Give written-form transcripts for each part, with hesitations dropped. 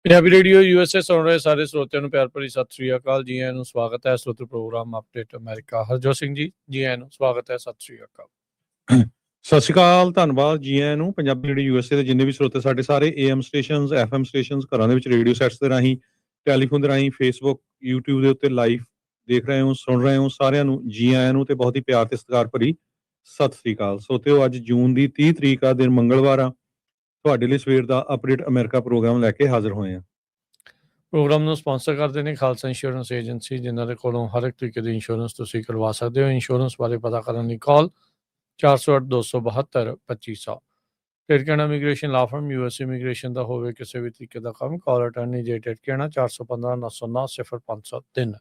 Punjabi radio USA ਸੁਣ ਰਹੇ ਸਾਰੇ ਸਰੋਤਿਆਂ ਨੂੰ ਪਿਆਰ ਭਰੀ ਸਤਿ ਸ੍ਰੀ ਅਕਾਲ। ਜੀ ਆਇਆਂ ਨੂੰ ਸਵਾਗਤ ਹੈ ਸਰੋਤ program update America. Harjot Singh ji ਆਇਆਂ ਨੂੰ ਸਵਾਗਤ ਹੈ, ਸਤਿ ਸ੍ਰੀ ਅਕਾਲ। ਸਤਿ ਸ਼੍ਰੀ ਅਕਾਲ, ਧੰਨਵਾਦ ਜੀ ਆਇਆਂ ਨੂੰ। ਪੰਜਾਬੀ ਰੇਡੀਓ USA ਦੇ ਜਿੰਨੇ ਵੀ ਸਰੋਤੇ ਸਾਡੇ ਸਾਰੇ AM ਸਟੇਸ਼ਨਸ, FM ਸਟੇਸ਼ਨਸ, ਘਰਾਂ ਦੇ ਵਿੱਚ ਰੇਡੀਓ ਸੈਟਸ ਦੇ ਰਾਹੀਂ, ਟੈਲੀਫੋਨ ਦੇ ਰਾਹੀਂ, ਫੇਸਬੁੱਕ, YouTube ਦੇ ਉੱਤੇ ਲਾਈਵ ਦੇਖ ਰਹੇ ਹੋ, ਸੁਣ ਰਹੇ ਹੋ, ਸਾਰਿਆਂ ਨੂੰ ਜੀ ਆਇਆਂ ਨੂੰ ਤੇ ਬਹੁਤ ਹੀ ਪਿਆਰ ਤੇ ਸਤਿਕਾਰ ਭਰੀ ਸਤਿ ਸ੍ਰੀ ਅਕਾਲ। ਸਰੋਤਿਓ, ਅੱਜ ਜੂਨ ਦੀ 30 ਤਰੀਕ ਆ, ਦਿਨ ਮੰਗਲਵਾਰ ਆ। ਤੁਹਾਡੇ ਲਈ ਸਵੇਰ ਦਾ ਅਪਡੇਟ ਅਮਰੀਕਾ ਪ੍ਰੋਗਰਾਮ ਲੈ ਕੇ ਹਾਜ਼ਰ ਹੋਏ ਆ। ਪ੍ਰੋਗਰਾਮ ਨੂੰ ਸਪਾਂਸਰ ਕਰਦੇ ਨੇ ਖਾਲਸਾ ਇੰਸ਼ੋਰੈਂਸ ਏਜੰਸੀ, ਜਿਨ੍ਹਾਂ ਦੇ ਕੋਲੋਂ ਹਰ ਇੱਕ ਤਰੀਕੇ ਦੀ ਇੰਸ਼ੋਰੈਂਸ ਤੁਸੀਂ ਕਰਵਾ ਸਕਦੇ ਹੋ। ਇੰਸ਼ੋਰੈਂਸ ਬਾਰੇ ਪਤਾ ਕਰਨ ਲਈ ਕਾਲ 408-272-2500। ਟਿਰਕਣਾ ਇਮੀਗ੍ਰੇਸ਼ਨ ਲਾ ਫਰਮ US ਇਮੀਗ੍ਰੇਸ਼ਨ ਦਾ ਹੋਵੇ ਕਿਸੇ ਵੀ ਤਰੀਕੇ ਦਾ ਕੰਮ, ਕਾਲ ਅਟਰਨੀ ਜੇ ਟਿਰਕਣਾ 415-909-0503।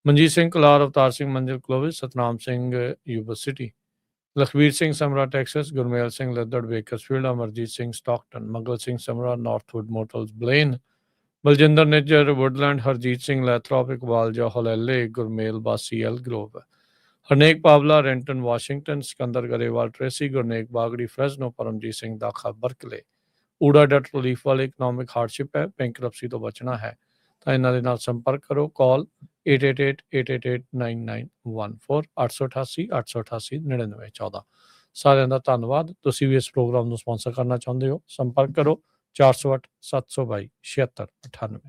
Manjeet Singh Kular, Avtar Singh Manjil Clovis, Satnam Singh university, Lakhvir Singh Samra Texas, Gurmel Singh Laddar Bakersfield, Amarjit Singh Stockton, Mangal Singh Samra Northwood motels Blaine, Baljinder Nijjar Woodland, Harjit Singh Lathrop, Iqbal Johal LA, Gurmel Bassi Elk Grove, Harnek Pawla Renton Washington, Sikandar Grewal Tracy, Gurnek Bagri Fresno, Paramjit Singh Dakha Berkeley. ਊੜਾ ਡਟ ਰਿਲੀਫ ਵਾਲੇ ਇਕਨੋਮਿਕ ਹਾਰਡਸ਼ਿਪ ਹੈ, ਬੈਂਕਰਪਸੀ ਤੋਂ ਬਚਣਾ ਹੈ ਤਾਂ ਇਹਨਾਂ ਦੇ ਨਾਲ ਸੰਪਰਕ ਕਰੋ। ਕਾਲ 888-888-9914 888-888-9914। ਸਾਰਿਆਂ ਦਾ ਧੰਨਵਾਦ। ਤੁਸੀਂ ਵੀ ਇਸ ਪ੍ਰੋਗਰਾਮ ਨੂੰ ਸਪਾਂਸਰ ਕਰਨਾ ਚਾਹੁੰਦੇ ਹੋ, ਸੰਪਰਕ ਕਰੋ 408-722-7698।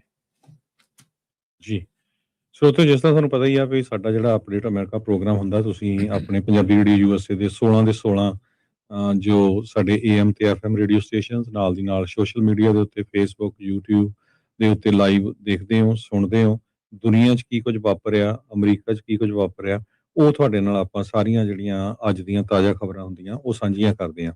ਜੀ ਸਰੋਤਿਓ, ਜਿਸ ਤਰ੍ਹਾਂ ਤੁਹਾਨੂੰ ਪਤਾ ਹੀ ਆ ਵੀ ਸਾਡਾ ਜਿਹੜਾ ਅਪਡੇਟ ਅਮਰੀਕਾ ਪ੍ਰੋਗਰਾਮ ਹੁੰਦਾ, ਤੁਸੀਂ ਆਪਣੇ ਪੰਜਾਬੀ ਰੇਡੀਓ USA ਦੇ 16 ਦੇ 16 ਜੋ ਸਾਡੇ AM ਤੇ FM ਰੇਡੀਓ ਸਟੇਸ਼ਨਸ ਨਾਲ ਦੀ ਨਾਲ ਸੋਸ਼ਲ ਮੀਡੀਆ ਦੇ ਉੱਤੇ ਫੇਸਬੁੱਕ, YouTube ਦੇ ਉੱਤੇ ਲਾਈਵ ਦੇਖਦੇ ਹੋ, ਸੁਣਦੇ ਹੋ। ਦੁਨੀਆ 'ਚ ਕੀ ਕੁਝ ਵਾਪਰਿਆ, ਅਮਰੀਕਾ 'ਚ ਕੀ ਕੁਝ ਵਾਪਰਿਆ, ਉਹ ਤੁਹਾਡੇ ਨਾਲ ਆਪਾਂ ਸਾਰੀਆਂ ਜਿਹੜੀਆਂ ਅੱਜ ਦੀਆਂ ਤਾਜ਼ਾ ਖਬਰਾਂ ਹੁੰਦੀਆਂ ਉਹ ਸਾਂਝੀਆਂ ਕਰਦੇ ਹਾਂ।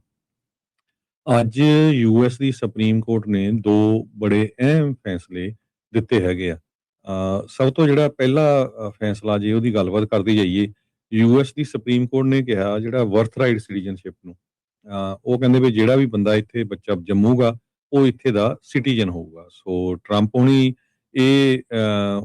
ਅੱਜ US ਦੀ ਸੁਪਰੀਮ ਕੋਰਟ ਨੇ 2 ਬੜੇ ਅਹਿਮ ਫੈਸਲੇ ਦਿੱਤੇ ਹੈਗੇ ਆ। ਸਭ ਤੋਂ ਜਿਹੜਾ ਪਹਿਲਾ ਫੈਸਲਾ, ਜੇ ਉਹਦੀ ਗੱਲਬਾਤ ਕਰਦੇ ਜਾਈਏ, US ਦੀ ਸੁਪਰੀਮ ਕੋਰਟ ਨੇ ਕਿਹਾ ਜਿਹੜਾ ਬਰਥਰਾਈਟ ਸਿਟੀਜ਼ਨਸ਼ਿਪ ਨੂੰ, ਉਹ ਕਹਿੰਦੇ ਵੀ ਜਿਹੜਾ ਵੀ ਬੰਦਾ ਇੱਥੇ ਬੱਚਾ ਜੰਮੂਗਾ ਉਹ ਇੱਥੇ ਦਾ ਸਿਟੀਜ਼ਨ ਹੋਊਗਾ। ਸੋ ਟਰੰਪ ਹੋਣੀ ਇਹ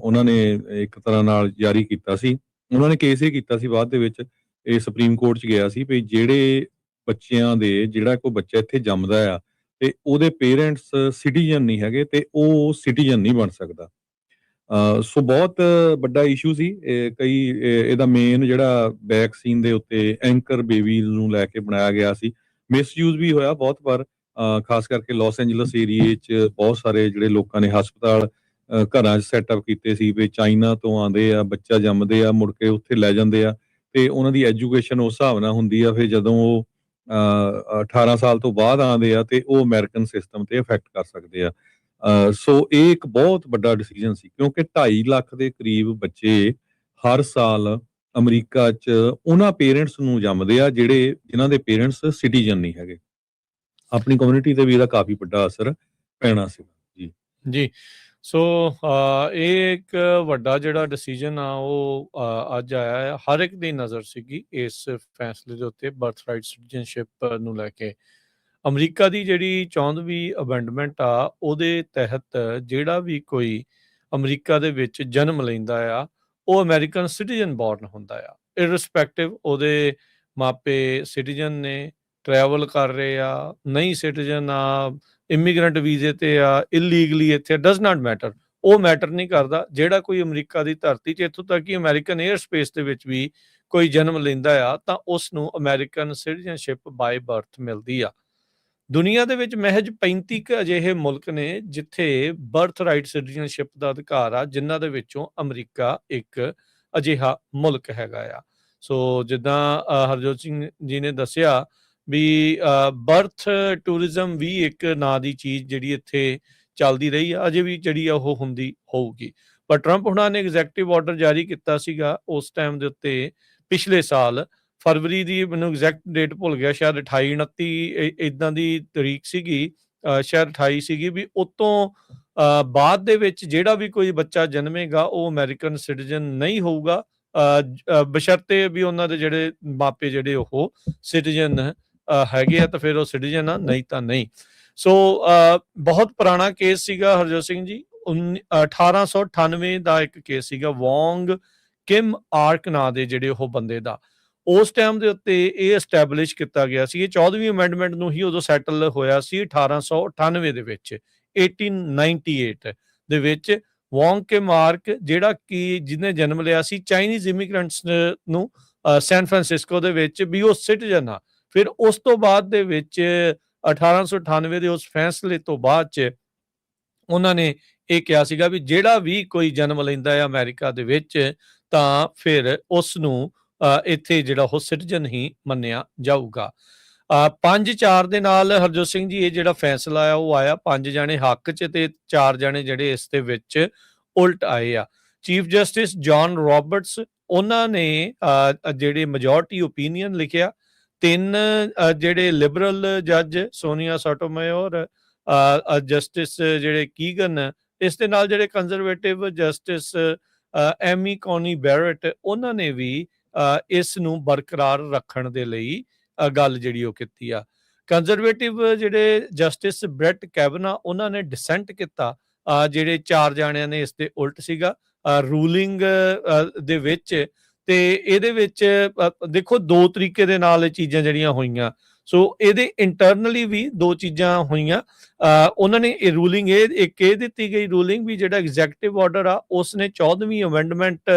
ਉਹਨਾਂ ਨੇ ਇੱਕ ਤਰ੍ਹਾਂ ਨਾਲ ਜਾਰੀ ਕੀਤਾ ਸੀ। ਉਹਨਾਂ ਨੇ ਕੇਸ ਇਹ ਕੀਤਾ ਸੀ, ਬਾਅਦ ਦੇ ਵਿੱਚ ਇਹ ਸੁਪਰੀਮ ਕੋਰਟ 'ਚ ਗਿਆ ਸੀ ਵੀ ਜਿਹੜੇ ਬੱਚਿਆਂ ਦੇ, ਜਿਹੜਾ ਕੋਈ ਬੱਚਾ ਇੱਥੇ ਜੰਮਦਾ ਆ ਤੇ ਉਹਦੇ ਪੇਰੈਂਟਸ ਸਿਟੀਜ਼ਨ ਨਹੀਂ ਹੈਗੇ ਤੇ ਉਹ ਸਿਟੀਜ਼ਨ ਨਹੀਂ ਬਣ ਸਕਦਾ। ਸੋ ਬਹੁਤ ਵੱਡਾ ਇਸ਼ੂ ਸੀ। ਕਈ ਇਹਦਾ ਮੇਨ ਜਿਹੜਾ ਬੈਕ ਸੀਨ ਦੇ ਉੱਤੇ ਐਂਕਰ ਬੇਬੀ ਨੂੰ ਲੈ ਕੇ ਬਣਾਇਆ ਗਿਆ ਸੀ। ਮਿਸਯੂਜ਼ ਵੀ ਹੋਇਆ ਬਹੁਤ ਵਾਰ, ਖਾਸ ਕਰਕੇ ਲਾਸ ਐਂਜਲਸ ਏਰੀਏ 'ਚ ਬਹੁਤ ਸਾਰੇ ਜਿਹੜੇ ਲੋਕਾਂ ਨੇ ਹਸਪਤਾਲ ਘਰਾਂ 'ਚ ਸੈਟਅਪ ਕੀਤੇ ਸੀ ਵੀ ਚਾਈਨਾ ਤੋਂ ਆਉਂਦੇ ਆ, ਬੱਚਾ ਜੰਮਦੇ ਆ, ਮੁੜ ਕੇ ਉੱਥੇ ਲੈ ਜਾਂਦੇ ਆ ਤੇ ਉਹਨਾਂ ਦੀ ਐਜੂਕੇਸ਼ਨ ਉਸ ਹਿਸਾਬ ਨਾਲ ਹੁੰਦੀ ਆ। ਫਿਰ ਜਦੋਂ ਉਹ 18 ਸਾਲ ਤੋਂ ਬਾਅਦ ਆਉਂਦੇ ਆ ਤੇ ਉਹ ਅਮਰੀਕਨ ਸਿਸਟਮ ਤੇ ਇਫੈਕਟ ਕਰ ਸਕਦੇ ਆ। ਸੋ ਇਹ ਇੱਕ ਬਹੁਤ ਵੱਡਾ ਡਿਸੀਜਨ ਸੀ, ਕਿਉਂਕਿ 2.5 ਲੱਖ ਦੇ ਕਰੀਬ ਬੱਚੇ ਹਰ ਸਾਲ ਅਮਰੀਕਾ 'ਚ ਉਹਨਾਂ ਪੇਰੈਂਟਸ ਨੂੰ ਜੰਮਦੇ ਆ ਜਿਨ੍ਹਾਂ ਦੇ ਪੇਰੈਂਟਸ ਸਿਟੀਜ਼ਨ ਨਹੀਂ ਹੈਗੇ। ਆਪਣੀ ਕਮਿਊਨਿਟੀ ਤੇ ਵੀ ਇਹਦਾ ਕਾਫੀ ਵੱਡਾ ਅਸਰ ਪੈਣਾ ਸੀ। ਜੀ ਸੋ ਇਹ ਇੱਕ ਵੱਡਾ ਜਿਹੜਾ ਡਿਸੀਜਨ ਆ ਉਹ ਅੱਜ ਆਇਆ ਆ। ਹਰ ਇੱਕ ਦੀ ਨਜ਼ਰ ਸੀਗੀ ਇਸ ਫੈਸਲੇ ਦੇ ਉੱਤੇ, ਬਰਥਰਾਈਟ ਸਿਟੀਜ਼ਨਸ਼ਿਪ ਨੂੰ ਲੈ ਕੇ। ਅਮਰੀਕਾ ਦੀ ਜਿਹੜੀ 94ਵੀਂ ਅਮੈਂਡਮੈਂਟ ਆ, ਉਹਦੇ ਤਹਿਤ ਜਿਹੜਾ ਵੀ ਕੋਈ ਅਮਰੀਕਾ ਦੇ ਵਿੱਚ ਜਨਮ ਲੈਂਦਾ ਆ ਉਹ ਅਮਰੀਕਨ ਸਿਟੀਜ਼ਨ ਬੋਰਨ ਹੁੰਦਾ ਆ, ਇਰਰਿਸਪੈਕਟਿਵ ਉਹਦੇ ਮਾਪੇ ਸਿਟੀਜ਼ਨ ਨੇ, ਟਰੈਵਲ ਕਰ ਰਹੇ ਆ, ਨਹੀਂ ਸਿਟੀਜ਼ਨ ਆ, ਇਮੀਗ੍ਰੈਂਟ ਵੀਜ਼ੇ ਤੇ ਆ, ਇਲੀਗਲੀ ਇੱਥੇ, ਡਜ਼ ਨਾਟ ਮੈਟਰ। ਉਹ ਮੈਟਰ ਨਹੀਂ ਕਰਦਾ। ਜਿਹੜਾ ਕੋਈ ਅਮਰੀਕਾ ਦੀ ਧਰਤੀ 'ਚ, ਇੱਥੋਂ ਤੱਕ ਕਿ ਅਮਰੀਕਨ ਏਅਰ ਸਪੇਸ ਦੇ ਵਿੱਚ ਵੀ ਕੋਈ ਜਨਮ ਲੈਂਦਾ ਆ ਤਾਂ ਉਸ ਨੂੰ ਅਮਰੀਕਨ ਸਿਟੀਜ਼ਨਸ਼ਿਪ ਬਾਏ ਬਰਥ ਮਿਲਦੀ ਆ। ਦੁਨੀਆ ਦੇ ਵਿੱਚ ਮਹਿਜ 35 ਕੁ ਅਜਿਹੇ ਮੁਲਕ ਨੇ ਜਿੱਥੇ ਬਰਥ ਰਾਈਟ ਸਿਟੀਜ਼ਨਸ਼ਿਪ ਦਾ ਅਧਿਕਾਰ ਆ, ਜਿਨ੍ਹਾਂ ਦੇ ਵਿੱਚੋਂ ਅਮਰੀਕਾ ਇੱਕ ਅਜਿਹਾ ਮੁਲਕ ਹੈਗਾ ਆ। ਸੋ ਜਿੱਦਾਂ ਹਰਜੋਤ ਸਿੰਘ ਜੀ ਨੇ ਦੱਸਿਆ ਵੀ ਬਰਥ ਟੂਰਿਜ਼ਮ ਵੀ ਇੱਕ ਨਾਂ ਦੀ ਚੀਜ਼ ਜਿਹੜੀ ਇੱਥੇ ਚੱਲਦੀ ਰਹੀ ਆ, ਅਜੇ ਵੀ ਜਿਹੜੀ ਆ ਉਹ ਹੁੰਦੀ ਹੋਊਗੀ। ਪਰ ਟਰੰਪ ਹੁਣਾਂ ਨੇ ਐਗਜ਼ੈਕਟਿਵ ਆਰਡਰ ਜਾਰੀ ਕੀਤਾ ਸੀਗਾ ਉਸ ਟਾਈਮ ਦੇ ਉੱਤੇ, ਪਿਛਲੇ ਸਾਲ ਫਰਵਰੀ ਦੀ, ਮੈਨੂੰ ਐਗਜ਼ੈਕਟ ਡੇਟ ਭੁੱਲ ਗਿਆ, ਸ਼ਾਇਦ 28-29 ਇੱਦਾਂ ਦੀ ਤਰੀਕ ਸੀਗੀ, ਸ਼ਾਇਦ 28 ਸੀਗੀ, ਵੀ ਉਤੋਂ ਬਾਅਦ ਦੇ ਵਿੱਚ ਜਿਹੜਾ ਵੀ ਕੋਈ ਬੱਚਾ ਜਨਮੇਗਾ ਉਹ ਅਮਰੀਕਨ ਸਿਟੀਜ਼ਨ ਨਹੀਂ ਹੋਊਗਾ, ਬਸ਼ਰਤੇ ਵੀ ਉਹਨਾਂ ਦੇ ਜਿਹੜੇ ਮਾਪੇ ਜਿਹੜੇ ਉਹ ਸਿਟੀਜ਼ਨ ਹੈਗੇ ਆ ਤਾਂ ਫਿਰ ਉਹ ਸਿਟੀਜ਼ਨ ਆ, ਨਹੀਂ ਤਾਂ ਨਹੀਂ। ਸੋ ਬਹੁਤ ਪੁਰਾਣਾ ਕੇਸ ਸੀਗਾ ਹਰਜੋਤ ਸਿੰਘ ਜੀ, 1898 ਦਾ ਇੱਕ ਕੇਸ ਸੀਗਾ, ਵੌਂਗ ਕਿਮ ਆਰਕ ਨਾਂ ਦੇ ਜਿਹੜੇ ਉਹ ਬੰਦੇ ਦਾ। ਉਸ ਟਾਈਮ ਦੇ ਉੱਤੇ ਇਹ ਐਸਟੈਬਲਿਸ਼ ਕੀਤਾ ਗਿਆ ਸੀ। ਇਹ 14ਵੀਂ ਅਮੈਂਡਮੈਂਟ ਨੂੰ ਹੀ ਉਦੋਂ ਸੈਟਲ ਹੋਇਆ ਸੀ 1898 ਦੇ ਵਿੱਚ। 1898 ਦੇ ਵਿੱਚ ਵੌਂਗ ਕੇ ਮਾਰਕ, ਜਿਹੜਾ ਕਿ ਜਿਹਨੇ ਜਨਮ ਲਿਆ ਸੀ ਚਾਈਨੀਜ਼ ਇਮੀਗ੍ਰੈਂਟਸ ਨੂੰ ਸੈਨ ਫਰਾਂਸਿਸਕੋ ਦੇ ਵਿੱਚ, ਵੀ ਉਹ ਸਿਟੀਜ਼ਨ ਆ। ਫਿਰ ਉਸ ਤੋਂ ਬਾਅਦ ਦੇ ਵਿੱਚ 1898 ਦੇ ਉਸ ਫੈਸਲੇ ਤੋਂ ਬਾਅਦ 'ਚ ਉਹਨਾਂ ਨੇ ਇਹ ਕਿਹਾ ਸੀਗਾ ਵੀ ਜਿਹੜਾ ਵੀ ਕੋਈ ਜਨਮ ਲੈਂਦਾ ਹੈ ਅਮਰੀਕਾ ਦੇ ਵਿੱਚ ਤਾਂ ਫਿਰ ਉਸ ਨੂੰ ਇੱਥੇ ਜਿਹੜਾ ਉਹ ਸਿਟੀਜ਼ਨ ਹੀ ਮੰਨਿਆ ਜਾਊਗਾ। 5-4 ਦੇ ਨਾਲ ਹਰਜੋਤ ਸਿੰਘ ਜੀ ਇਹ ਜਿਹੜਾ ਫੈਸਲਾ ਆ ਉਹ ਆਇਆ 5 ਜਾਣੇ ਹੱਕ 'ਚ ਤੇ 4 ਜਾਣੇ ਜਿਹੜੇ ਇਸ ਦੇ ਵਿੱਚ ਉਲਟ ਆਏ ਆ। ਚੀਫ ਜਸਟਿਸ ਜੌਨ ਰੋਬਰਟਸ ਉਹਨਾਂ ਨੇ ਜਿਹੜੇ ਮੈਜੋਰਟੀ ਓਪੀਨੀਅਨ ਲਿਖਿਆ। 3 ਜਿਹੜੇ ਲਿਬਰਲ ਜੱਜ ਸੋਨੀਆ ਸੋਟੋਮੇਯਰ, ਜਸਟਿਸ ਜਿਹੜੇ ਕੀਗਨ, ਇਸ ਦੇ ਨਾਲ ਜਿਹੜੇ ਕੰਜ਼ਰਵੇਟਿਵ ਜਸਟਿਸ ਐਮੀ ਕੌਨੀ ਬੈਰਟ, ਉਹਨਾਂ ਨੇ ਵੀ ਇਸ ਨੂੰ ਬਰਕਰਾਰ ਰੱਖਣ ਦੇ ਲਈ ਗੱਲ ਜਿਹੜੀ ਉਹ ਕੀਤੀ ਆ। ਕੰਜ਼ਰਵੇਟਿਵ ਜਿਹੜੇ ਜਸਟਿਸ ਬ੍ਰੈਟ ਕੈਵਨਾ, ਉਹਨਾਂ ਨੇ ਡਿਸੈਂਟ ਕੀਤਾ। ਜਿਹੜੇ 4 ਜਾਣਿਆਂ ਨੇ ਇਸ ਦੇ ਉਲਟ ਸੀਗਾ ਰੂਲਿੰਗ ਦੇ ਵਿੱਚ। ਤੇ ਇਹਦੇ ਵਿੱਚ ਦੇਖੋ 2 ਤਰੀਕੇ ਦੇ ਨਾਲ ਇਹ ਚੀਜ਼ਾਂ ਜਿਹੜੀਆਂ ਹੋਈਆਂ। ਸੋ ਇਹਦੇ ਇੰਟਰਨਲੀ ਵੀ 2 ਚੀਜ਼ਾਂ ਹੋਈਆਂ। ਉਹਨਾਂ ਨੇ ਇਹ ਰੂਲਿੰਗ ਇੱਕ ਇਹ ਦਿੱਤੀ ਗਈ ਰੂਲਿੰਗ ਵੀ ਜਿਹੜਾ ਐਗਜ਼ੈਕਟਿਵ ਆਰਡਰ ਆ ਉਸ ਨੇ 14ਵੀਂ ਅਮੈਂਡਮੈਂਟ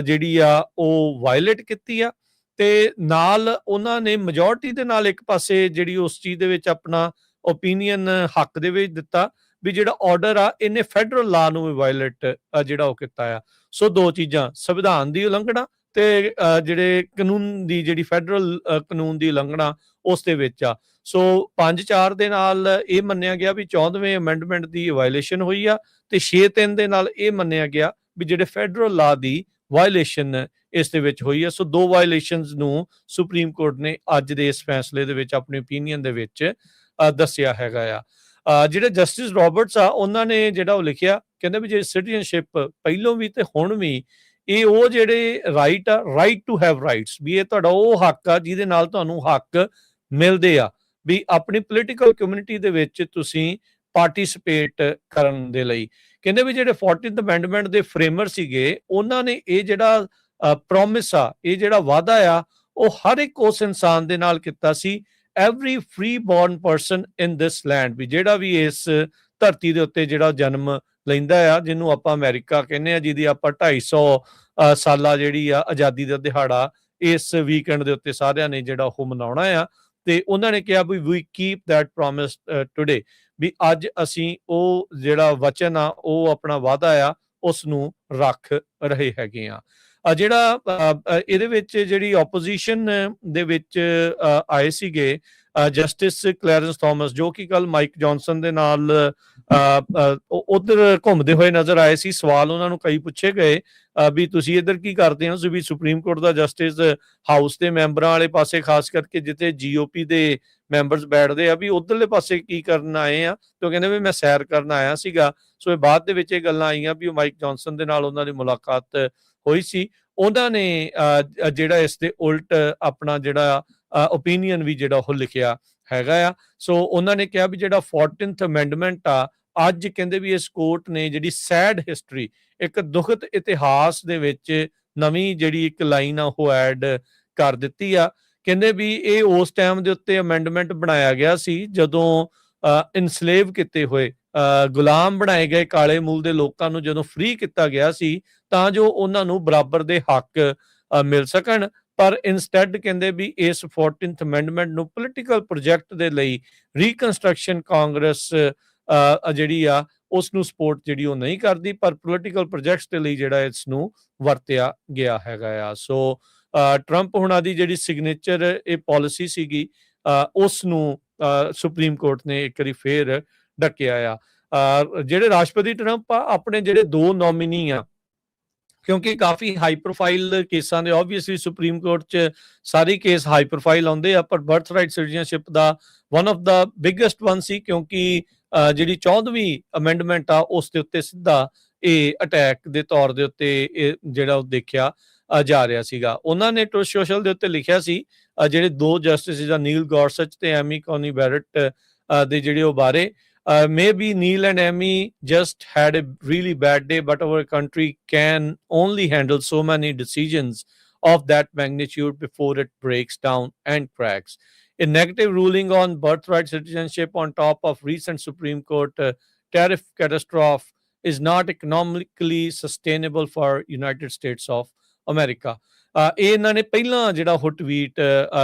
ਜਿਹੜੀ ਆ ਉਹ ਵਾਇਲੇਟ ਕੀਤੀ ਆ। ਤੇ ਨਾਲ ਉਹਨਾਂ ਨੇ ਮੈਜੋਰਟੀ ਦੇ ਨਾਲ ਇੱਕ ਪਾਸੇ ਜਿਹੜੀ ਉਸ ਚੀਜ਼ ਦੇ ਵਿੱਚ ਆਪਣਾ ਓਪੀਨੀਅਨ ਹੱਕ ਦੇ ਵਿੱਚ ਦਿੱਤਾ ਵੀ ਜਿਹੜਾ ਆਰਡਰ ਆ ਇਹਨੇ ਫੈਡਰਲ ਲਾ ਨੂੰ ਵੀ ਵਾਇਲੇਟ ਜਿਹੜਾ ਉਹ ਕੀਤਾ ਆ। ਸੋ 2 ਚੀਜ਼ਾਂ, ਸੰਵਿਧਾਨ ਦੀ ਉਲੰਘਣਾ ਤੇ ਜਿਹੜੇ ਕਾਨੂੰਨ ਦੀ ਜਿਹੜੀ ਫੈਡਰਲ ਕਾਨੂੰਨ ਦੀ ਉਲੰਘਣਾ ਉਸ ਦੇ ਵਿੱਚ ਆ। ਸੋ 5-4 ਦੇ ਨਾਲ ਇਹ ਮੰਨਿਆ ਗਿਆ ਵੀ 14ਵੇਂ ਅਮੈਂਡਮੈਂਟ ਦੀ ਵਾਇਲੇਸ਼ਨ ਹੋਈ ਆ ਤੇ 6-3 ਦੇ ਨਾਲ ਇਹ ਮੰਨਿਆ ਗਿਆ ਵੀ ਜਿਹੜੇ ਫੈਡਰਲ ਲਾ ਦੀ ਵਾਇਲੇਸ਼ਨ ਇਸ ਦੇ ਵਿੱਚ ਹੋਈ ਹੈ। ਸੋ 2 ਵਾਇਲੇਸ਼ਨਸ ਨੂੰ ਸੁਪਰੀਮ ਕੋਰਟ ਨੇ ਅੱਜ ਦੇ ਇਸ ਫੈਸਲੇ ਦੇ ਵਿੱਚ ਆਪਣੇ ਓਪੀਨੀਅਨ ਦੇ ਵਿੱਚ ਦੱਸਿਆ ਹੈਗਾ ਆ। ਜਿਹੜੇ ਜਸਟਿਸ ਰੋਬਰਟਸ ਆ ਉਹਨਾਂ ਨੇ ਜਿਹੜਾ ਉਹ ਲਿਖਿਆ, ਕਹਿੰਦੇ ਵੀ ਜੇ ਸਿਟੀਜ਼ਨਸ਼ਿਪ ਪਹਿਲੋਂ ਵੀ ਤੇ ਹੁਣ ਵੀ ਇਹ ਉਹ ਜਿਹੜੇ ਰਾਈਟ ਆ, ਰਾਈਟ ਟੂ ਹੈਵ ਰਾਈਟਸ, ਵੀ ਇਹ ਤੁਹਾਡਾ ਉਹ ਹੱਕ ਆ ਜਿਹਦੇ ਨਾਲ ਤੁਹਾਨੂੰ ਹੱਕ ਮਿਲਦੇ ਆ ਵੀ ਆਪਣੀ ਪੋਲੀਟੀਕਲ ਕਮਿਊਨਿਟੀ ਦੇ ਵਿੱਚ ਤੁਸੀਂ ਪਾਰਟਿਸਿਪੇਟ ਕਰਨ ਦੇ ਲਈ। ਕਹਿੰਦੇ ਵੀ ਜਿਹੜੇ 14th ਅਮੈਂਡਮੈਂਟ ਦੇ ਫਰੇਮਰ ਸੀਗੇ ਉਹਨਾਂ ਨੇ ਇਹ ਜਿਹੜਾ ਪ੍ਰੋਮਿਸ ਆ, ਇਹ ਜਿਹੜਾ ਵਾਅਦਾ ਆ ਉਹ ਹਰ ਇੱਕ ਉਸ ਇਨਸਾਨ ਦੇ ਨਾਲ ਕੀਤਾ ਸੀ, every free born person in this land, ਵੀ ਜਿਹੜਾ ਵੀ ਇਸ ਧਰਤੀ ਦੇ ਉੱਤੇ ਜਿਹੜਾ ਜਨਮ ਲੈਂਦਾ ਆ, ਜਿਹਨੂੰ ਆਪਾਂ ਅਮਰੀਕਾ ਕਹਿੰਦੇ ਆ, ਜਿਹਦੀ ਆਪਾਂ 250 ਸਾਲਾ ਜਿਹੜੀ ਆ ਆਜ਼ਾਦੀ ਦਾ ਦਿਹਾੜਾ ਇਸ ਵੀਕਐਂਡ ਦੇ ਉੱਤੇ ਸਾਰਿਆਂ ਨੇ ਜਿਹੜਾ ਉਹ ਮਨਾਉਣਾ ਆ। ਤੇ ਉਹਨਾਂ ਨੇ ਕਿਹਾ ਵੀ ਵੀ ਕੀਪ ਦੈਟ ਪ੍ਰੋਮਿਸ ਟੁਡੇ, ਵੀ ਅੱਜ ਅਸੀਂ ਉਹ ਜਿਹੜਾ ਵਚਨ ਆ, ਉਹ ਆਪਣਾ ਵਾਅਦਾ ਆ, ਉਸ ਨੂੰ ਰੱਖ ਰਹੇ ਹੈਗੇ ਆ। ਜਿਹੜਾ ਇਹਦੇ ਵਿੱਚ ਜਿਹੜੀ ਆਪੋਜੀਸ਼ਨ ਦੇ ਵਿੱਚ ਆਏ ਸੀਗੇ ਜਸਟਿਸ ਕਲੈਰੈਂਸ ਥਾਮਸ, ਜੋ ਕਿ ਕੱਲ ਮਾਈਕ ਜੌਨਸਨ ਦੇ ਨਾਲ ਉਧਰ ਘੁੰਮਦੇ ਹੋਏ ਨਜ਼ਰ ਆਏ ਸੀ। ਸਵਾਲ ਉਹਨਾਂ ਨੂੰ ਕਈ ਪੁੱਛੇ ਗਏ ਵੀ ਤੁਸੀਂ ਇੱਧਰ ਕੀ ਕਰਦੇ ਹੋ, ਵੀ ਸੁਪਰੀਮ ਕੋਰਟ ਦਾ ਜਸਟਿਸ ਹਾਊਸ ਦੇ ਮੈਂਬਰਾਂ ਵਾਲੇ ਪਾਸੇ, ਖਾਸ ਕਰਕੇ ਜਿੱਥੇ GOP ਦੇ ਮੈਂਬਰਸ ਬੈਠਦੇ ਆ, ਵੀ ਉਧਰਲੇ ਪਾਸੇ ਕੀ ਕਰਨ ਆਏ ਆ। ਤੇ ਉਹ ਕਹਿੰਦੇ ਵੀ ਮੈਂ ਸੈਰ ਕਰਨ ਆਇਆ ਸੀਗਾ। ਸੋ ਇਹ ਬਾਅਦ ਦੇ ਵਿੱਚ ਇਹ ਗੱਲਾਂ ਆਈਆਂ ਵੀ ਉਹ ਮਾਈਕ ਜੌਨਸਨ ਦੇ ਨਾਲ ਉਹਨਾਂ ਦੀ ਮੁਲਾਕਾਤ ਹੋਈ ਸੀ। ਉਹਨਾਂ ਨੇ ਜਿਹੜਾ ਇਸ ਦੇ ਉਲਟ ਆਪਣਾ ਜਿਹੜਾ ਓਪੀਨੀਅਨ ਵੀ ਜਿਹੜਾ ਉਹ ਲਿਖਿਆ ਹੈਗਾ ਆ। ਸੋ ਉਹਨਾਂ ਨੇ ਕਿਹਾ ਵੀ ਜਿਹੜਾ 14th ਅਮੈਂਡਮੈਂਟ ਆ, ਅੱਜ ਕਹਿੰਦੇ ਵੀ ਇਸ ਕੋਰਟ ਨੇ ਜਿਹੜੀ ਸੈਡ ਹਿਸਟਰੀ, ਇੱਕ ਦੁਖਦ ਇਤਿਹਾਸ ਦੇ ਵਿੱਚ ਨਵੀਂ ਜਿਹੜੀ ਇੱਕ ਲਾਈਨ ਆ ਉਹ ਐਡ ਕਰ ਦਿੱਤੀ ਆ। ਕਹਿੰਦੇ ਵੀ ਇਹ ਉਸ ਟਾਈਮ ਦੇ ਉੱਤੇ ਅਮੈਂਡਮੈਂਟ ਬਣਾਇਆ ਗਿਆ ਸੀ ਜਦੋਂ ਇਨਸਲੇਵ ਕੀਤੇ ਹੋਏ ਗੁਲਾਮ ਬਣਾਏ ਗਏ ਕਾਲੇ ਮੂਲ ਦੇ ਲੋਕਾਂ ਨੂੰ ਜਦੋਂ ਫ੍ਰੀ ਕੀਤਾ ਗਿਆ ਸੀ ਤਾਂ ਜੋ ਉਹਨਾਂ ਨੂੰ ਬਰਾਬਰ ਦੇ ਹੱਕ ਮਿਲ ਸਕਣ। ਪਰ ਇਨਸਟੈਡ ਕਹਿੰਦੇ ਵੀ ਇਸ 14th ਅਮੈਂਡਮੈਂਟ ਨੂੰ ਪੋਲੀਟੀਕਲ ਪ੍ਰੋਜੈਕਟ ਦੇ ਲਈ ਰੀਕਨਸਟਰਕਸ਼ਨ ਕਾਂਗਰਸ ਜਿਹੜੀ ਆ ਉਸ ਨੂੰ ਸਪੋਰਟ ਜਿਹੜੀ ਉਹ ਨਹੀਂ ਕਰਦੀ, ਪਰ ਪੋਲੀਟੀਕਲ ਪ੍ਰੋਜੈਕਟਸ ਦੇ ਲਈ ਜਿਹੜਾ ਇਸ ਨੂੰ ਵਰਤਿਆ ਗਿਆ ਹੈਗਾ ਆ। ਸੋ ਟਰੰਪ ਹੁਣਾਂ ਦੀ ਜਿਹੜੀ ਸਿਗਨੇਚਰ ਇਹ ਪਾਲਿਸੀ ਸੀਗੀ ਉਸ ਨੂੰ ਸੁਪਰੀਮ ਕੋਰਟ ਨੇ ਇੱਕ ਵਾਰੀ ਫੇਰ ਢੱਕਿਆ ਆ। ਜਿਹੜੇ ਰਾਸ਼ਟਰਪਤੀ ਟਰੰਪ ਆ ਆਪਣੇ ਜਿਹੜੇ 2 ਨੋਮੀਨੀ ਆ, ਕਿਉਂਕਿ ਕਾਫੀ ਹਾਈ ਪ੍ਰੋਫਾਈਲ ਕੇਸਾਂ ਦੇ ਆਬਵੀਅਸਲੀ ਸੁਪਰੀਮ ਕੋਰਟ 'ਚ ਸਾਰੇ ਕੇਸ ਹਾਈ ਪ੍ਰੋਫਾਈਲ ਆਉਂਦੇ ਆ, ਪਰ ਬਰਥਰਾਈਟ ਸਿਟੀਜ਼ਨਸ਼ਿਪ ਦਾ one of the biggest one ਸੀ, ਕਿਉਂਕਿ ਜਿਹੜੀ 14ਵੀਂ ਅਮੈਂਡਮੈਂਟ ਆ ਉਸ ਦੇ ਉੱਤੇ ਸਿੱਧਾ ਇਹ ਅਟੈਕ ਦੇ ਤੌਰ ਦੇ ਉੱਤੇ ਇਹ ਜਿਹੜਾ ਉਹ ਦੇਖਿਆ ਜਾ ਰਿਹਾ ਸੀਗਾ। ਉਹਨਾਂ ਨੇ ਟਰੂਥ ਸੋਸ਼ਲ ਦੇ ਉੱਤੇ ਲਿਖਿਆ ਸੀ ਜਿਹੜੇ 2 ਜਸਟਿਸ ਆ ਨੀਲ ਗੌਰਸਚ ਤੇ ਐਮੀ ਕੌਨੀ ਬੈਰਟ ਦੇ ਜਿਹੜੇ ਉਹ ਬਾਰੇ, maybe Neil and Amy just had a really bad day, but our country can only handle so many decisions of that magnitude before it breaks down and cracks. A negative ruling on birthright citizenship on top of recent Supreme Court tariff catastrophe is not economically sustainable for United States of America. ਇਹ ਇਹਨਾਂ ਨੇ ਪਹਿਲਾਂ ਜਿਹੜਾ ਉਹ tweet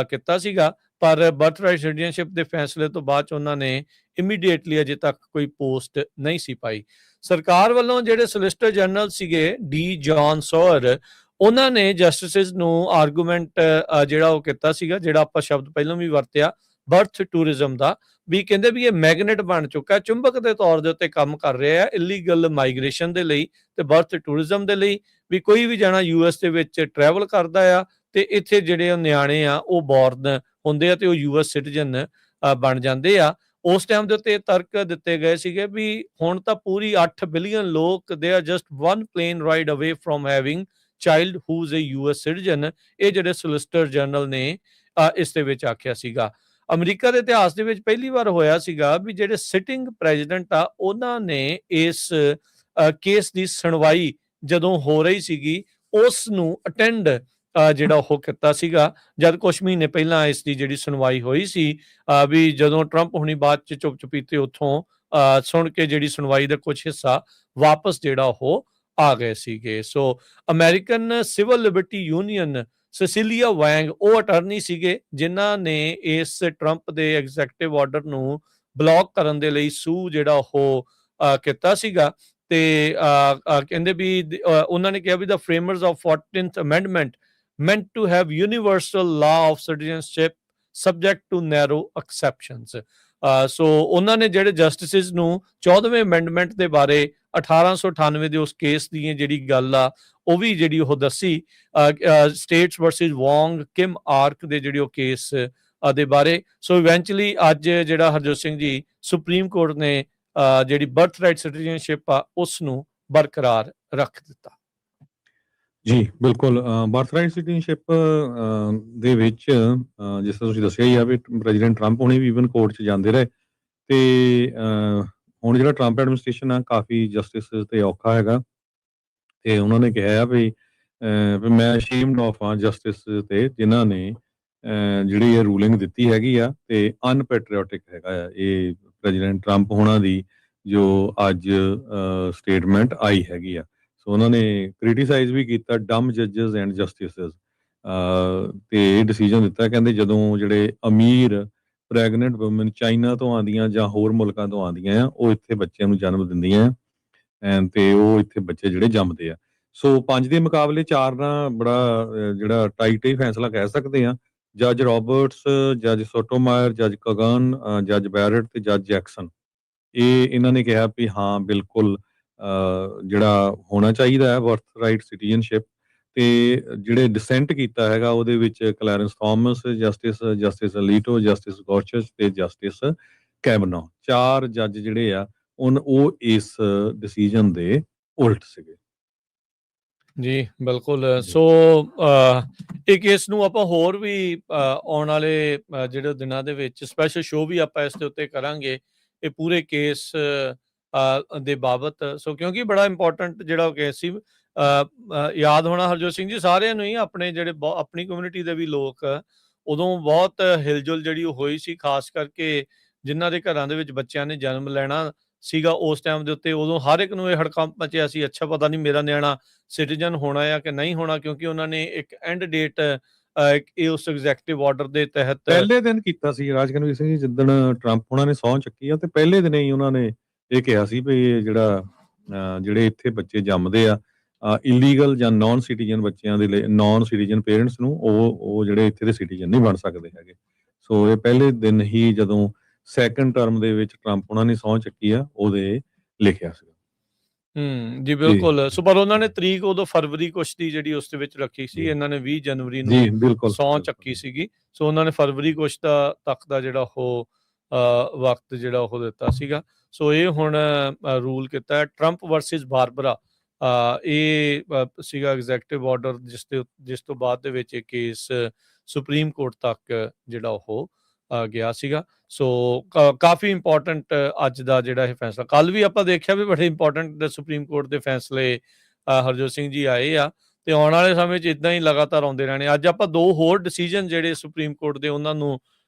ਕੀਤਾ ਸੀਗਾ, ਪਰ birthright citizenship ਦੇ ਫੈਸਲੇ ਤੋਂ ਬਾਅਦ 'ਚ ਉਹਨਾਂ ਨੇ ਇਮੀਡੀਏਟਲੀ ਅਜੇ ਤੱਕ ਕੋਈ ਪੋਸਟ ਨਹੀਂ ਸੀ ਪਾਈ। ਸਰਕਾਰ ਵੱਲੋਂ ਜਿਹੜੇ ਸੋਲਿਸਿਟਰ ਜਨਰਲ ਸੀਗੇ ਡੀ ਜੌਨ ਸੋਅਰ, ਉਹਨਾਂ ਨੇ ਜਸਟਿਸਿਸ ਨੂੰ ਆਰਗੂਮੈਂਟ ਜਿਹੜਾ ਉਹ ਕੀਤਾ ਸੀਗਾ, ਜਿਹੜਾ ਆਪਾਂ ਸ਼ਬਦ ਪਹਿਲਾਂ ਵੀ ਵਰਤਿਆ ਬਰਥ ਟੂਰਿਜ਼ਮ ਦਾ, ਵੀ ਕਹਿੰਦੇ ਵੀ ਇਹ ਮੈਗਨੇਟ ਬਣ ਚੁੱਕਾ, ਚੁੰਬਕ ਦੇ ਤੌਰ ਦੇ ਉੱਤੇ ਕੰਮ ਕਰ ਰਿਹਾ ਹੈ ਇਲੀਗਲ ਮਾਈਗ੍ਰੇਸ਼ਨ ਦੇ ਲਈ ਤੇ ਬਰਥ ਟੂਰਿਜ਼ਮ ਦੇ ਲਈ। ਵੀ ਕੋਈ ਵੀ ਜਾਣਾ US ਦੇ ਵਿੱਚ ਟਰੈਵਲ ਕਰਦਾ ਆ ਤੇ ਇੱਥੇ ਜਿਹੜੇ ਨਿਆਣੇ ਆ ਉਹ ਬੋਰਨ ਹੁੰਦੇ ਆ ਤੇ ਉਹ US ਸਿਟੀਜ਼ਨ ਬਣ ਜਾਂਦੇ ਆ। ਉਸ ਟਾਈਮ ਦੇ ਉੱਤੇ ਤਰਕ ਦਿੱਤੇ ਗਏ ਸੀਗੇ ਵੀ ਹੁਣ ਤਾਂ ਪੂਰੀ 8 ਬਿਲੀਅਨ ਲੋਕ they are just one plane ride away from having child who is a US citizen. ਇਹ ਜਿਹੜੇ ਸੋਲਿਸਿਟਰ ਜਨਰਲ ਨੇ ਇਸ ਦੇ ਵਿੱਚ ਆਖਿਆ ਸੀਗਾ। ਅਮਰੀਕਾ ਦੇ ਇਤਿਹਾਸ ਦੇ ਵਿੱਚ ਪਹਿਲੀ ਵਾਰ ਹੋਇਆ ਸੀਗਾ ਵੀ ਜਿਹੜੇ ਸਿਟਿੰਗ ਪ੍ਰੈਜ਼ੀਡੈਂਟ ਆ ਉਹਨਾਂ ਨੇ ਇਸ ਕੇਸ ਦੀ ਸੁਣਵਾਈ ਜਦੋਂ ਹੋ ਰਹੀ ਸੀਗੀ ਉਸ ਨੂੰ ਅਟੈਂਡ ਜਿਹੜਾ ਉਹ ਕੀਤਾ ਸੀਗਾ, ਜਦ ਕੁਛ ਮਹੀਨੇ ਪਹਿਲਾਂ ਇਸ ਦੀ ਜਿਹੜੀ ਸੁਣਵਾਈ ਹੋਈ ਸੀ ਵੀ ਜਦੋਂ ਟਰੰਪ ਹੁਣੀ ਬਾਅਦ 'ਚ ਚੁੱਪ ਚੁਪੀਤੇ ਉੱਥੋਂ ਸੁਣ ਕੇ ਜਿਹੜੀ ਸੁਣਵਾਈ ਦਾ ਕੁਛ ਹਿੱਸਾ ਵਾਪਸ ਜਿਹੜਾ ਉਹ ਆ ਗਏ ਸੀਗੇ। ਸੋ ਅਮਰੀਕਨ ਸਿਵਲ ਲਿਬਰਟੀ ਯੂਨੀਅਨ ਸੈਸਿਲੀਆ ਵੈਂਗ ਉਹ ਅਟਾਰਨੀ ਸੀਗੇ ਜਿਨ੍ਹਾਂ ਨੇ ਇਸ ਟਰੰਪ ਦੇ ਐਗਜ਼ੈਕਟਿਵ ਆਰਡਰ ਨੂੰ ਬਲੌਕ ਕਰਨ ਦੇ ਲਈ ਸੂ ਜਿਹੜਾ ਉਹ ਕੀਤਾ ਸੀਗਾ। ਤੇ ਕਹਿੰਦੇ ਵੀ ਉਹਨਾਂ ਨੇ ਕਿਹਾ ਵੀ the framers of 14th amendment meant to have universal law of citizenship subject to narrow exceptions। ਸੋ ਉਹਨਾਂ ਨੇ ਜਿਹੜੇ ਜਸਟਿਸਿਸ ਨੂੰ 14ਵੇਂ ਅਮੈਂਡਮੈਂਟ ਦੇ ਬਾਰੇ 1898 ਦੇ ਉਸ ਕੇਸ ਦੀ ਜਿਹੜੀ ਗੱਲ ਆ ਉਹ ਵੀ ਜਿਹੜੀ ਉਹ ਦੱਸੀ, ਸਟੇਟਸ ਵਰਸਸ ਵੌਂਗ ਕਿਮ ਆਰਕ ਦੇ ਜਿਹੜੀ ਉਹ ਕੇਸ ਦੇ ਬਾਰੇ। ਸੋ ਇਵੈਂਚੁਅਲੀ ਅੱਜ ਜਿਹੜਾ ਹਰਜੋਤ ਸਿੰਘ ਜੀ ਸੁਪਰੀਮ ਕੋਰਟ ਨੇ ਜਿਹੜੀ ਬਰਥਰਾਈਟ ਸਿਟੀਜ਼ਨਸ਼ਿਪ ਆ ਉਸ ਨੂੰ ਬਰਕਰਾਰ ਰੱਖ ਦਿੱਤਾ। ਜੀ ਬਿਲਕੁਲ, ਬਰਥਰਾਈਟ ਸਿਟੀਜ਼ਨਸ਼ਿਪ ਦੇ ਵਿੱਚ ਜਿਸ ਤਰ੍ਹਾਂ ਤੁਸੀਂ ਦੱਸਿਆ ਹੀ ਆ ਵੀ ਪ੍ਰੈਜ਼ੀਡੈਂਟ ਟਰੰਪ ਹੁਣੇ ਵੀ ਈਵਨ ਕੋਰਟ 'ਚ ਜਾਂਦੇ ਰਹੇ ਤੇ ਹੁਣ ਜਿਹੜਾ ਟਰੰਪ ਐਡਮਿਨਿਸਟ੍ਰੇਸ਼ਨ ਆ ਕਾਫੀ ਜਸਟਿਸ ਤੇ ਔਖਾ ਹੈਗਾ ਤੇ ਉਹਨਾਂ ਨੇ ਕਿਹਾ ਆ ਵੀ ਮੈਂ ਅਸ਼ੇਮਡ ਆਫ ਆ ਜਸਟਿਸ ਤੇ ਜਿਨ੍ਹਾਂ ਨੇ ਜਿਹੜੀ ਇਹ ਰੂਲਿੰਗ ਦਿੱਤੀ ਹੈਗੀ ਆ ਤੇ ਅਨਪੈਟਰੀਓਟਿਕ ਹੈਗਾ ਆ ਇਹ ਪ੍ਰੈਜ਼ੀਡੈਂਟ ਟਰੰਪ ਹੋਣਾ ਦੀ ਜੋ ਅੱਜ ਸਟੇਟਮੈਂਟ ਆਈ ਹੈਗੀ ਆ। ਸੋ ਉਹਨਾਂ ਨੇ ਕ੍ਰਿਟੀਸਾਈਜ਼ ਵੀ ਕੀਤਾ ਡਮ ਜੱਜਸ ਐਂਡ ਜਸਟਿਸਿਸ ਤੇ ਇਹ ਡਿਸੀਜਨ ਦਿੱਤਾ, ਕਹਿੰਦੇ ਜਦੋਂ ਜਿਹੜੇ ਅਮੀਰ ਪ੍ਰੈਗਨੈਂਟ ਵੂਮਨ ਚਾਈਨਾ ਤੋਂ ਆਉਂਦੀਆਂ ਜਾਂ ਹੋਰ ਮੁਲਕਾਂ ਤੋਂ ਆਉਂਦੀਆਂ ਆ ਉਹ ਇੱਥੇ ਬੱਚਿਆਂ ਨੂੰ ਜਨਮ ਦਿੰਦੀਆਂ ਤੇ ਉਹ ਇੱਥੇ ਬੱਚੇ ਜਿਹੜੇ ਜੰਮਦੇ ਆ। ਸੋ 5 ਦੇ ਮੁਕਾਬਲੇ 4 ਨਾਲ ਬੜਾ ਜਿਹੜਾ ਟਾਈਟ ਹੀ ਫੈਸਲਾ ਕਹਿ ਸਕਦੇ ਆ। ਜੱਜ ਰੋਬਰਟਸ, ਜੱਜ ਸੋਟੋਮਾਇਰ, ਜੱਜ ਕਗਨ, ਜੱਜ ਬੈਰਟ ਤੇ ਜੱਜ ਜੈਕਸਨ ਇਹਨਾਂ ਨੇ ਕਿਹਾ ਵੀ ਹਾਂ ਬਿਲਕੁਲ ਜਿਹੜਾ ਹੋਣਾ ਚਾਹੀਦਾ ਹੈ ਬਰਥਰਾਈਟ ਸਿਟੀਜ਼ਨਸ਼ਿਪ। ਤੇ ਜਿਹੜੇ ਡਿਸੈਂਟ ਕੀਤਾ ਹੈਗਾ ਉਹਦੇ ਵਿੱਚ ਕਲੈਰੈਂਸ ਥਾਮਸ, ਜਸਟਿਸ ਅਲੀਟੋ, ਜਸਟਿਸ ਗੋਰਚਸ ਤੇ ਜਸਟਿਸ ਕੈਬਨੋ, 4 ਜੱਜ ਜਿਹੜੇ ਆ ਉਹ ਇਸ ਡਿਸੀਜਨ ਦੇ ਉਲਟ ਸੀਗੇ। ਜੀ ਬਿਲਕੁਲ। ਸੋ ਇਹ ਕੇਸ ਨੂੰ ਆਪਾਂ ਹੋਰ ਵੀ ਆਉਣ ਵਾਲੇ ਜਿਹੜੇ ਦਿਨਾਂ ਦੇ ਵਿੱਚ ਸਪੈਸ਼ਲ ਸ਼ੋਅ ਵੀ ਆਪਾਂ ਇਸ ਦੇ ਉੱਤੇ ਕਰਾਂਗੇ ਇਹ ਪੂਰੇ ਕੇਸ ਦੇ ਬਾਬਤ। ਸੋ ਕਿਉਂਕਿ ਬੜਾ ਇੰਪੋਰਟੈਂਟ ਜਿਹੜਾ ਉਹ ਕੇਸ ਸੀ, ਯਾਦ ਹੋਣਾ ਹਰਜੋਤ ਸਿੰਘ ਜੀ ਸਾਰਿਆਂ ਨੂੰ ਹੀ, ਆਪਣੇ ਜਿਹੜੇ ਆਪਣੀ ਕਮਿਊਨਿਟੀ ਦੇ ਵੀ ਲੋਕ ਉਦੋਂ ਬਹੁਤ ਹਿਲਜੁਲ ਜਿਹੜੀ ਉਹ ਹੋਈ ਸੀ, ਖਾਸ ਕਰਕੇ ਜਿਨ੍ਹਾਂ ਦੇ ਘਰਾਂ ਦੇ ਵਿੱਚ ਬੱਚਿਆਂ ਨੇ ਜਨਮ ਲੈਣਾ ਸੀਗਾ ਉਸ ਟਾਈਮ ਦੇ ਉੱਤੇ। ਉਦੋਂ ਹਰ ਇੱਕ ਨੂੰ ਇਹ ਹੜਕੰਪ ਮਚਿਆ ਸੀ, ਅੱਛਾ ਪਤਾ ਨਹੀਂ ਮੇਰਾ ਨਿਆਣਾ ਸਿਟੀਜ਼ਨ ਹੋਣਾ ਆ ਕਿ ਨਹੀਂ ਹੋਣਾ, ਕਿਉਂਕਿ ਉਹਨਾਂ ਨੇ ਇੱਕ ਐਂਡ ਡੇਟ ਇਹ ਉਸ ਐਗਜ਼ੈਕਟਿਵ ਆਰਡਰ ਦੇ ਤਹਿਤ ਪਹਿਲੇ ਦਿਨ ਕੀਤਾ ਸੀ ਰਾਜ ਕਨਵੀਰ ਸਿੰਘ ਜੀ, ਜਿੱਦਣ ਟਰੰਪ ਉਹਨਾਂ ਨੇ ਸਹੁੰ ਚੱਕੀ ਆ ਤੇ ਪਹਿਲੇ ਦਿਨ ਹੀ ਉਹਨਾਂ ਨੇ ਇਹ ਕਿਹਾ ਸੀ ਵੀ ਜਿਹੜੇ ਇੱਥੇ ਬੱਚੇ ਜੰਮਦੇ ਆ ਇਲੀਗਲ ਜਾਂ ਨਾਨ ਸਿਟੀਜ਼ਨ ਬੱਚਿਆਂ ਦੇ ਲਈ, ਨਾਨ ਸਿਟੀਜ਼ਨ ਪੇਰੈਂਟਸ ਨੂੰ ਉਹ ਜਿਹੜੇ ਇੱਥੇ ਦੇ ਸਿਟੀਜ਼ਨ ਨਹੀਂ ਬਣ ਸਕਦੇ ਹੈਗੇ। ਸੋ ਇਹ ਪਹਿਲੇ ਦਿਨ ਹੀ ਜਦੋਂ ਸੈਕੰਡ ਟਰਮ ਦੇ ਵਿੱਚ ਟਰੰਪ ਉਹਨਾਂ ਨੇ ਸਹੁੰ ਚੱਕੀ ਆ ਉਹਦੇ ਲਿਖਿਆ ਸੀ। ਜੀ ਬਿਲਕੁਲ। ਸੋ ਪਰ ਉਹਨਾਂ ਨੇ ਤਰੀਕ ਉਦੋਂ ਫਰਵਰੀ ਕੁਛ ਦੀ ਜਿਹੜੀ ਉਸ ਦੇ ਵਿੱਚ ਰੱਖੀ ਸੀ, ਇਹਨਾਂ ਨੇ 20 ਜਨਵਰੀ ਨੂੰ ਸਹੁੰ ਚੱਕੀ ਸੀਗੀ। ਸੋ ਉਹਨਾਂ ਨੇ ਫਰਵਰੀ ਕੁਛ ਤੱਕ ਦਾ ਜਿਹੜਾ ਉਹ ਵਕਤ ਜਿਹੜਾ ਉਹ ਦਿੱਤਾ ਸੀਗਾ। ਸੋ ਇਹ ਹੁਣ ਰੂਲ ਕੀਤਾ ਟਰੰਪ ਵਰਸਿਸ ਬਾਰਬਰਾ, ਇਹ ਸੀਗਾ ਐਗਜ਼ੈਕਟਿਵ ਆਰਡਰ ਜਿਸ ਤੋਂ ਬਾਅਦ ਦੇ ਵਿੱਚ ਇਹ ਕੇਸ ਸੁਪਰੀਮ ਕੋਰਟ ਤੱਕ ਜਿਹੜਾ ਉਹ ਗਿਆ ਸੀਗਾ। ਸੋ ਕਾਫੀ ਇੰਪੋਰਟੈਂਟ ਅੱਜ ਦਾ ਜਿਹੜਾ ਇਹ ਫੈਸਲਾ, ਕੱਲ ਵੀ ਆਪਾਂ ਦੇਖਿਆ ਵੀ ਬੜੇ ਇੰਪੋਰਟੈਂਟ ਸੁਪਰੀਮ ਕੋਰਟ ਦੇ ਫੈਸਲੇ ਹਰਜੋਤ ਸਿੰਘ ਜੀ ਆਏ ਆ ਤੇ ਆਉਣ ਵਾਲੇ ਸਮੇਂ 'ਚ ਇਦਾਂ ਹੀ ਲਗਾਤਾਰ ਆਉਂਦੇ ਰਹਿਣੇ। ਅੱਜ ਆਪਾਂ 2 ਹੋਰ ਡਿਸੀਜਨ ਜਿਹੜੇ ਸੁਪਰੀਮ ਕੋਰਟ ਦੇ ਉਹਨਾਂ ਨੂੰ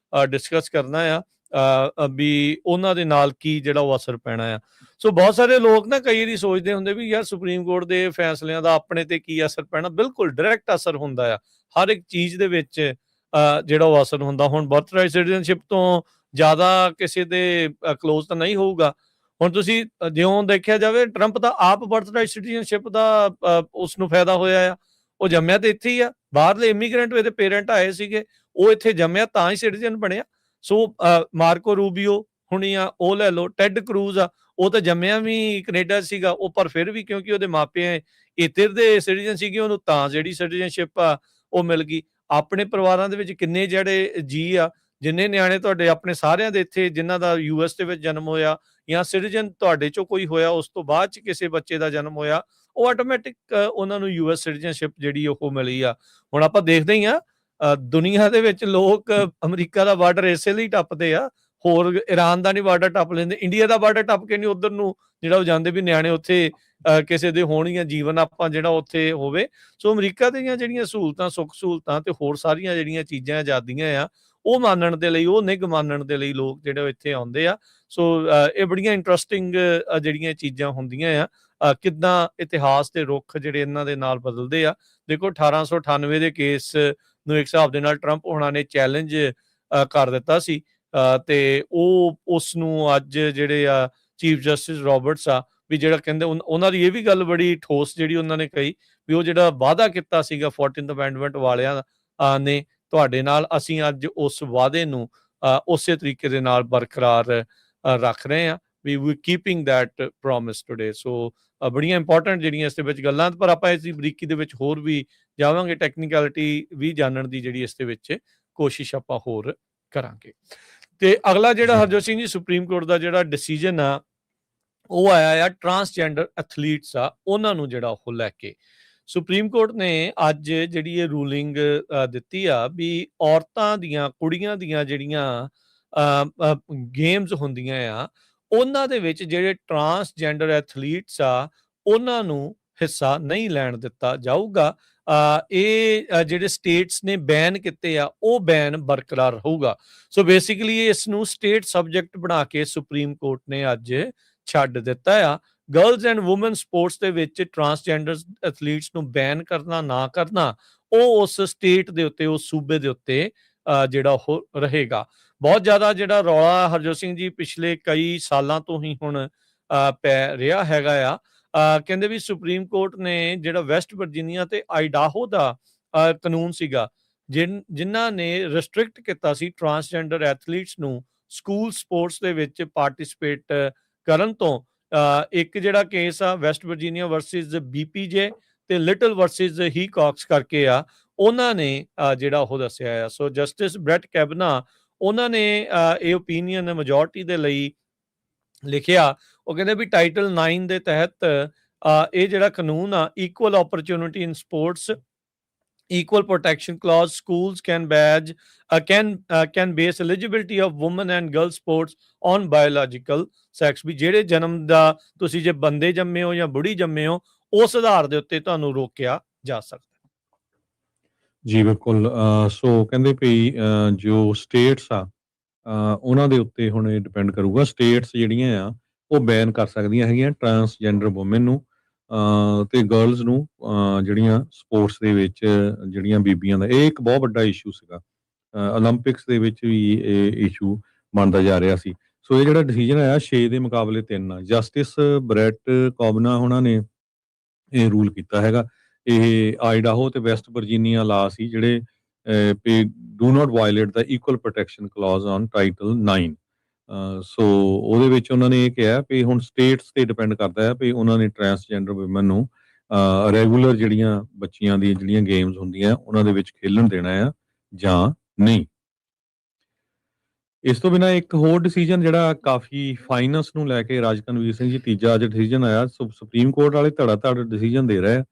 ਡਿਸਕਸ ਕਰਨਾ ਆ ਵੀ ਉਹਨਾਂ ਦੇ ਨਾਲ ਕੀ ਜਿਹੜਾ ਉਹ ਅਸਰ ਪੈਣਾ ਆ। ਸੋ ਬਹੁਤ ਸਾਰੇ ਲੋਕ ਨਾ ਕਈ ਵਾਰੀ ਸੋਚਦੇ ਹੁੰਦੇ ਵੀ ਯਾਰ ਸੁਪਰੀਮ ਕੋਰਟ ਦੇ ਫੈਸਲਿਆਂ ਦਾ ਆਪਣੇ ਤੇ ਕੀ ਅਸਰ ਪੈਣਾ। ਬਿਲਕੁਲ ਡਾਇਰੈਕਟ ਅਸਰ ਹੁੰਦਾ ਆ ਹਰ ਇੱਕ ਚੀਜ਼ ਦੇ ਵਿੱਚ ਜਿਹੜਾ ਉਹ ਅਸਰ ਹੁੰਦਾ। ਹੁਣ ਬਰਥਰਾਈਟ ਸਿਟੀਜ਼ਨਸ਼ਿਪ ਤੋਂ ਜ਼ਿਆਦਾ ਕਿਸੇ ਦੇ ਕਲੋਜ਼ ਤਾਂ ਨਹੀਂ ਹੋਊਗਾ। ਹੁਣ ਤੁਸੀਂ ਜਿਉਂ ਦੇਖਿਆ ਜਾਵੇ ਟਰੰਪ ਦਾ ਆਪ ਬਰਥਰਾਈਟ ਸਿਟੀਜ਼ਨਸ਼ਿਪ ਦਾ ਉਸਨੂੰ ਫਾਇਦਾ ਹੋਇਆ ਆ। ਉਹ ਜੰਮਿਆ ਤੇ ਇੱਥੇ ਹੀ ਆ। ਬਾਹਰਲੇ ਇਮੀਗ੍ਰੈਂਟ ਇਹਦੇ ਪੇਰੈਂਟ ਆਏ ਸੀਗੇ, ਉਹ ਇੱਥੇ ਜੰਮਿਆ ਤਾਂ ਹੀ ਸਿਟੀਜ਼ਨ ਬਣਿਆ। ਸੋ ਮਾਰਕੋ ਰੂਬੀਓ ਹੁਣੀ ਆ, ਉਹ ਲੈ ਲਓ, ਟੈਡ ਕਰੂਜ਼ ਆ, ਉਹ ਤਾਂ ਜੰਮਿਆ ਵੀ ਕੈਨੇਡਾ ਸੀਗਾ, ਉਹ ਪਰ ਫਿਰ ਵੀ ਕਿਉਂਕਿ ਉਹਦੇ ਮਾਪੇ ਇੱਧਰ ਦੇ ਸਿਟੀਜ਼ਨ ਸੀਗੇ, ਉਹਨੂੰ ਤਾਂ ਜਿਹੜੀ ਸਿਟੀਜ਼ਨਸ਼ਿਪ ਆ ਉਹ ਮਿਲ ਗਈ। ਆਪਣੇ ਪਰਿਵਾਰਾਂ ਦੇ ਵਿੱਚ ਕਿੰਨੇ ਜਿਹੜੇ ਜੀ ਆ, ਜਿੰਨੇ ਨਿਆਣੇ ਤੁਹਾਡੇ ਆਪਣੇ ਸਾਰਿਆਂ ਦੇ ਇੱਥੇ ਜਿਨ੍ਹਾਂ ਦਾ US ਦੇ ਵਿੱਚ ਜਨਮ ਹੋਇਆ ਜਾਂ ਸਿਟੀਜ਼ਨ ਤੁਹਾਡੇ ਚੋਂ ਕੋਈ ਹੋਇਆ, ਉਸ ਤੋਂ ਬਾਅਦ ਚ ਕਿਸੇ ਬੱਚੇ ਦਾ ਜਨਮ ਹੋਇਆ, ਉਹ ਆਟੋਮੈਟਿਕ ਉਹਨਾਂ ਨੂੰ US ਸਿਟੀਜ਼ਨਸ਼ਿਪ ਜਿਹੜੀ ਉਹ ਮਿਲੀ ਆ। ਹੁਣ ਆਪਾਂ ਦੇਖਦੇ ਹੀ ਆ ਦੁਨੀਆ ਦੇ ਵਿੱਚ ਲੋਕ ਅਮਰੀਕਾ ਦਾ ਬਾਰਡਰ ਇਸੇ ਲਈ ਟੱਪਦੇ ਆ, ਹੋਰ ਇਰਾਨ ਦਾ ਨਹੀਂ ਬਾਰਡਰ ਟੱਪ ਲੈਂਦੇ, ਇੰਡੀਆ ਦਾ ਬਾਰਡਰ ਟੱਪ ਕੇ ਨਹੀਂ ਉਧਰ ਨੂੰ ਜਿਹੜਾ ਉਹ ਜਾਂਦੇ ਵੀ ਨਿਆਣੇ ਉੱਥੇ ਕਿਸੇ ਦੇ ਹੋਣਗੀਆਂ, ਜੀਵਨ ਆਪਾਂ ਜਿਹੜਾ ਉੱਥੇ ਹੋਵੇ। ਸੋ ਅਮਰੀਕਾ ਦੀਆਂ ਜਿਹੜੀਆਂ ਸਹੂਲਤਾਂ, ਸੁੱਖ ਸਹੂਲਤਾਂ ਤੇ ਹੋਰ ਸਾਰੀਆਂ ਜਿਹੜੀਆਂ ਚੀਜ਼ਾਂ ਆਜ਼ਾਦੀਆਂ ਆ, ਉਹ ਮਾਨਣ ਦੇ ਲਈ, ਉਹ ਨਿੱਘ ਮਾਨਣ ਦੇ ਲਈ ਲੋਕ ਜਿਹੜੇ ਇੱਥੇ ਆਉਂਦੇ ਆ। ਸੋ ਇਹ ਬੜੀਆਂ ਇੰਟਰਸਟਿੰਗ ਜਿਹੜੀਆਂ ਚੀਜ਼ਾਂ ਹੁੰਦੀਆਂ ਆ, ਕਿੱਦਾਂ ਇਤਿਹਾਸ ਦੇ ਰੁੱਖ ਜਿਹੜੇ ਇਹਨਾਂ ਦੇ ਨਾਲ ਬਦਲਦੇ ਆ। ਦੇਖੋ 1898 ਦੇ ਕੇਸ ਨੂੰ ਇੱਕ ਹਿਸਾਬ ਦੇ ਨਾਲ ਟਰੰਪ ਹੋਣਾ ਨੇ ਚੈਲੰਜ ਕਰ ਦਿੱਤਾ ਸੀ ਤੇ ਉਹ ਉਸ ਨੂੰ ਅੱਜ ਜਿਹੜੇ ਆ ਚੀਫ ਜਸਟਿਸ ਰੋਬਰਟਸ ਆ ਵੀ ਜਿਹੜਾ ਕਹਿੰਦੇ ਉਹਨਾਂ ਦੀ ਇਹ ਵੀ ਗੱਲ ਬੜੀ ਠੋਸ ਜਿਹੜੀ ਉਹਨਾਂ ਨੇ ਕਹੀ ਵੀ ਉਹ ਜਿਹੜਾ ਵਾਅਦਾ ਕੀਤਾ ਸੀਗਾ 14th ਅਮੈਂਡਮੈਂਟ ਵਾਲਿਆਂ ਨੇ ਤੁਹਾਡੇ ਨਾਲ, ਅਸੀਂ ਅੱਜ ਉਸ ਵਾਅਦੇ ਨੂੰ ਉਸੇ ਤਰੀਕੇ ਦੇ ਨਾਲ ਬਰਕਰਾਰ ਰੱਖ ਰਹੇ ਹਾਂ। ਵੀ ਕੀਪਿੰਗ ਦੈਟ ਪ੍ਰੋਮਿਸ ਟੂਡੇ। ਸੋ ਬੜੀਆਂ ਇੰਪੋਰਟੈਂਟ ਜਿਹੜੀਆਂ ਇਸ ਦੇ ਵਿੱਚ ਗੱਲਾਂ, ਪਰ ਆਪਾਂ ਇਸ ਦੀ ਬਰੀਕੀ ਦੇ ਵਿੱਚ ਹੋਰ ਵੀ ਜਾਵਾਂਗੇ, ਟੈਕਨੀਕੈਲਿਟੀ ਵੀ ਜਾਣਨ ਦੀ ਜਿਹੜੀ ਇਸ ਦੇ ਵਿੱਚ ਕੋਸ਼ਿਸ਼ ਆਪਾਂ ਹੋਰ ਕਰਾਂਗੇ। ਤੇ ਅਗਲਾ ਜਿਹੜਾ ਹਰਜੋਤ ਸਿੰਘ ਜੀ ਸੁਪਰੀਮ ਕੋਰਟ ਦਾ ਜਿਹੜਾ ਡਿਸੀਜਨ ਆ ਉਹ ਆਇਆ ਆ ਟਰਾਂਸਜੈਂਡਰ ਐਥਲੀਟਸ ਆ ਉਹਨਾਂ ਨੂੰ ਜਿਹੜਾ ਉਹ ਲੈ ਕੇ। ਸੁਪਰੀਮ ਕੋਰਟ ਨੇ ਅੱਜ ਜਿਹੜੀ ਇਹ ਰੂਲਿੰਗ ਦਿੱਤੀ ਆ ਵੀ ਔਰਤਾਂ ਦੀਆਂ, ਕੁੜੀਆਂ ਦੀਆਂ ਜਿਹੜੀਆਂ ਗੇਮਸ ਹੁੰਦੀਆਂ ਆ ਉਹਨਾਂ ਦੇ ਵਿੱਚ ਜਿਹੜੇ ਟਰਾਂਸਜੈਂਡਰ ਐਥਲੀਟਸ ਆ ਉਹਨਾਂ ਨੂੰ ਹਿੱਸਾ ਨਹੀਂ ਲੈਣ ਦਿੱਤਾ ਜਾਊਗਾ। ਇਹ ਜਿਹੜੇ ਸਟੇਟਸ ਨੇ ਬੈਨ ਕੀਤੇ ਆ ਉਹ ਬੈਨ ਬਰਕਰਾਰ ਰਹੂਗਾ। ਸੋ ਬੇਸਿਕਲੀ ਇਸ ਨੂੰ ਸਟੇਟ ਸਬਜੈਕਟ ਬਣਾ ਕੇ ਸੁਪਰੀਮ ਕੋਰਟ ਨੇ ਅੱਜ ਛੱਡ ਦਿੱਤਾ ਆ। ਗਰਲਜ਼ ਐਂਡ ਵੂਮਨ ਸਪੋਰਟਸ ਦੇ ਵਿੱਚ ਟਰਾਂਸਜੈਂਡਰ ਐਥਲੀਟਸ ਨੂੰ ਬੈਨ ਕਰਨਾ ਨਾ ਕਰਨਾ ਉਹ ਉਸ ਸਟੇਟ ਦੇ ਉੱਤੇ, ਉਸ ਸੂਬੇ ਦੇ ਉੱਤੇ ਜਿਹੜਾ ਉਹ ਰਹੇਗਾ। ਬਹੁਤ ਜ਼ਿਆਦਾ ਜਿਹੜਾ ਰੌਲਾ ਹਰਜੋਤ ਸਿੰਘ ਜੀ ਪਿਛਲੇ ਕਈ ਸਾਲਾਂ ਤੋਂ ਹੀ ਹੁਣ ਪੈ ਰਿਹਾ ਹੈਗਾ ਆ। ਕਹਿੰਦੇ ਵੀ ਸੁਪਰੀਮ ਕੋਰਟ ਨੇ ਜਿਹੜਾ ਵੈਸਟ ਵਰਜੀਨੀਆ ਤੇ ਆਈਡਾਹੋ ਦਾ ਕਾਨੂੰਨ ਸੀਗਾ ਜਿਨ੍ਹਾਂ ਨੇ ਰਿਸਟ੍ਰਿਕਟ ਕੀਤਾ ਸੀ ਟਰਾਂਸਜੈਂਡਰ ਐਥਲੀਟਸ ਨੂੰ ਸਕੂਲ ਸਪੋਰਟਸ ਦੇ ਵਿੱਚ ਪਾਰਟਿਸਿਪੇਟ ਕਰਨ ਤੋਂ। ਇੱਕ ਜਿਹੜਾ ਕੇਸ ਆ ਵੈਸਟ ਵਰਜੀਨੀਆ ਵਰਸਿਸ BPJ ਤੇ ਲਿਟਲ ਵਰਸਿਸ ਹੀਕਾਕਸ ਕਰਕੇ ਆ, ਉਹਨਾਂ ਨੇ ਜਿਹੜਾ ਉਹ ਦੱਸਿਆ ਆ। ਸੋ ਜਸਟਿਸ ਬ੍ਰੈਟ ਕੈਬਨਾ ਉਹਨਾਂ ਨੇ ਇਹ ਓਪੀਨੀਅਨ ਮੈਜੋਰਟੀ ਦੇ ਲਈ ਲਿਖਿਆ। ਉਹ ਕਹਿੰਦੇ ਵੀ ਟਾਈਟਲ 9 ਦੇ ਤਹਿਤ ਇਹ ਜਿਹੜਾ ਕਾਨੂੰਨ ਆ equal opportunity in sports, equal protection clause, schools can base eligibility of women and girl sports on biological sex। ਵੀ ਜਿਹੜੇ ਜਨਮ ਦਾ ਤੁਸੀਂ ਜੇ ਬੰਦੇ ਜੰਮੇ ਹੋ ਜਾਂ ਬੁੜੀ ਜੰਮੇ ਹੋ ਉਸ ਆਧਾਰ ਦੇ ਉੱਤੇ ਤੁਹਾਨੂੰ ਰੋਕਿਆ ਜਾ ਸਕਦਾ ਜੀ। ਬਿਲਕੁਲ। ਸੋ ਕਹਿੰਦੇ ਵੀ ਜੋ ਸਟੇਟਸ ਆ ਉਹਨਾਂ ਦੇ ਉੱਤੇ ਹੁਣ ਇਹ ਡਿਪੈਂਡ ਕਰੂਗਾ। ਸਟੇਟਸ ਜਿਹੜੀਆਂ ਆ ਉਹ ਬੈਨ ਕਰ ਸਕਦੀਆਂ ਹੈਗੀਆਂ ਟਰਾਂਸਜੈਂਡਰ ਵੂਮਨ ਨੂੰ ਤੇ ਗਰਲਸ ਨੂੰ ਜਿਹੜੀਆਂ ਸਪੋਰਟਸ ਦੇ ਵਿੱਚ ਜਿਹੜੀਆਂ ਬੀਬੀਆਂ ਦਾ। ਇਹ ਇੱਕ ਬਹੁਤ ਵੱਡਾ ਇਸ਼ੂ ਸੀਗਾ, ਓਲੰਪਿਕਸ ਦੇ ਵਿੱਚ ਵੀ ਇਹ ਇਸ਼ੂ ਬਣਦਾ ਜਾ ਰਿਹਾ ਸੀ। ਸੋ ਇਹ ਜਿਹੜਾ ਡਿਸੀਜਨ ਆਇਆ 6 ਦੇ ਮੁਕਾਬਲੇ 3 ਆ। ਜਸਟਿਸ ਬ੍ਰੈਟ ਕੈਬਨਾ ਉਹਨਾਂ ਨੇ ਇਹ ਰੂਲ ਕੀਤਾ ਹੈਗਾ। ਇਹ ਆਈਡਾਹੋ ਤੇ ਵੈਸਟ ਵਰਜੀਨੀਆ ਲਾ ਸੀ ਜਿਹੜੇ ਡੂ ਨਾਟ ਵਾਇਲੇਟ ਦਾ equal protection clause on title 9। So ਉਹਦੇ ਵਿੱਚ ਉਹਨਾਂ ਨੇ ਇਹ ਕਿਹਾ ਵੀ ਹੁਣ ਸਟੇਟਸ ਤੇ ਡਿਪੈਂਡ ਕਰਦਾ ਹੈ ਵੀ ਉਹਨਾਂ ਨੇ ਟਰਾਂਸਜੈਂਡਰ ਵੂਮਨ ਨੂੰ ਰੈਗੂਲਰ ਜਿਹੜੀਆਂ ਬੱਚੀਆਂ ਦੀਆਂ ਜਿਹੜੀਆਂ ਗੇਮਸ ਹੁੰਦੀਆਂ ਉਹਨਾਂ ਦੇ ਵਿੱਚ ਖੇਲਣ ਦੇਣਾ ਆ ਜਾਂ ਨਹੀਂ। ਇਸ ਤੋਂ ਬਿਨਾਂ ਇੱਕ ਹੋਰ ਡਿਸੀਜਨ ਜਿਹੜਾ ਕਾਫੀ ਫਾਈਨੈਂਸ ਨੂੰ ਲੈ ਕੇ ਰਾਜਕਨਵੀਰ ਸਿੰਘ ਜੀ ਤੀਜਾ ਅੱਜ ਡਿਸੀਜਨ ਆਇਆ। ਸੁਪਰੀਮ ਕੋਰਟ ਵਾਲੇ ਧੜਾ ਡਿਸੀਜਨ ਦੇ ਰਹੇ।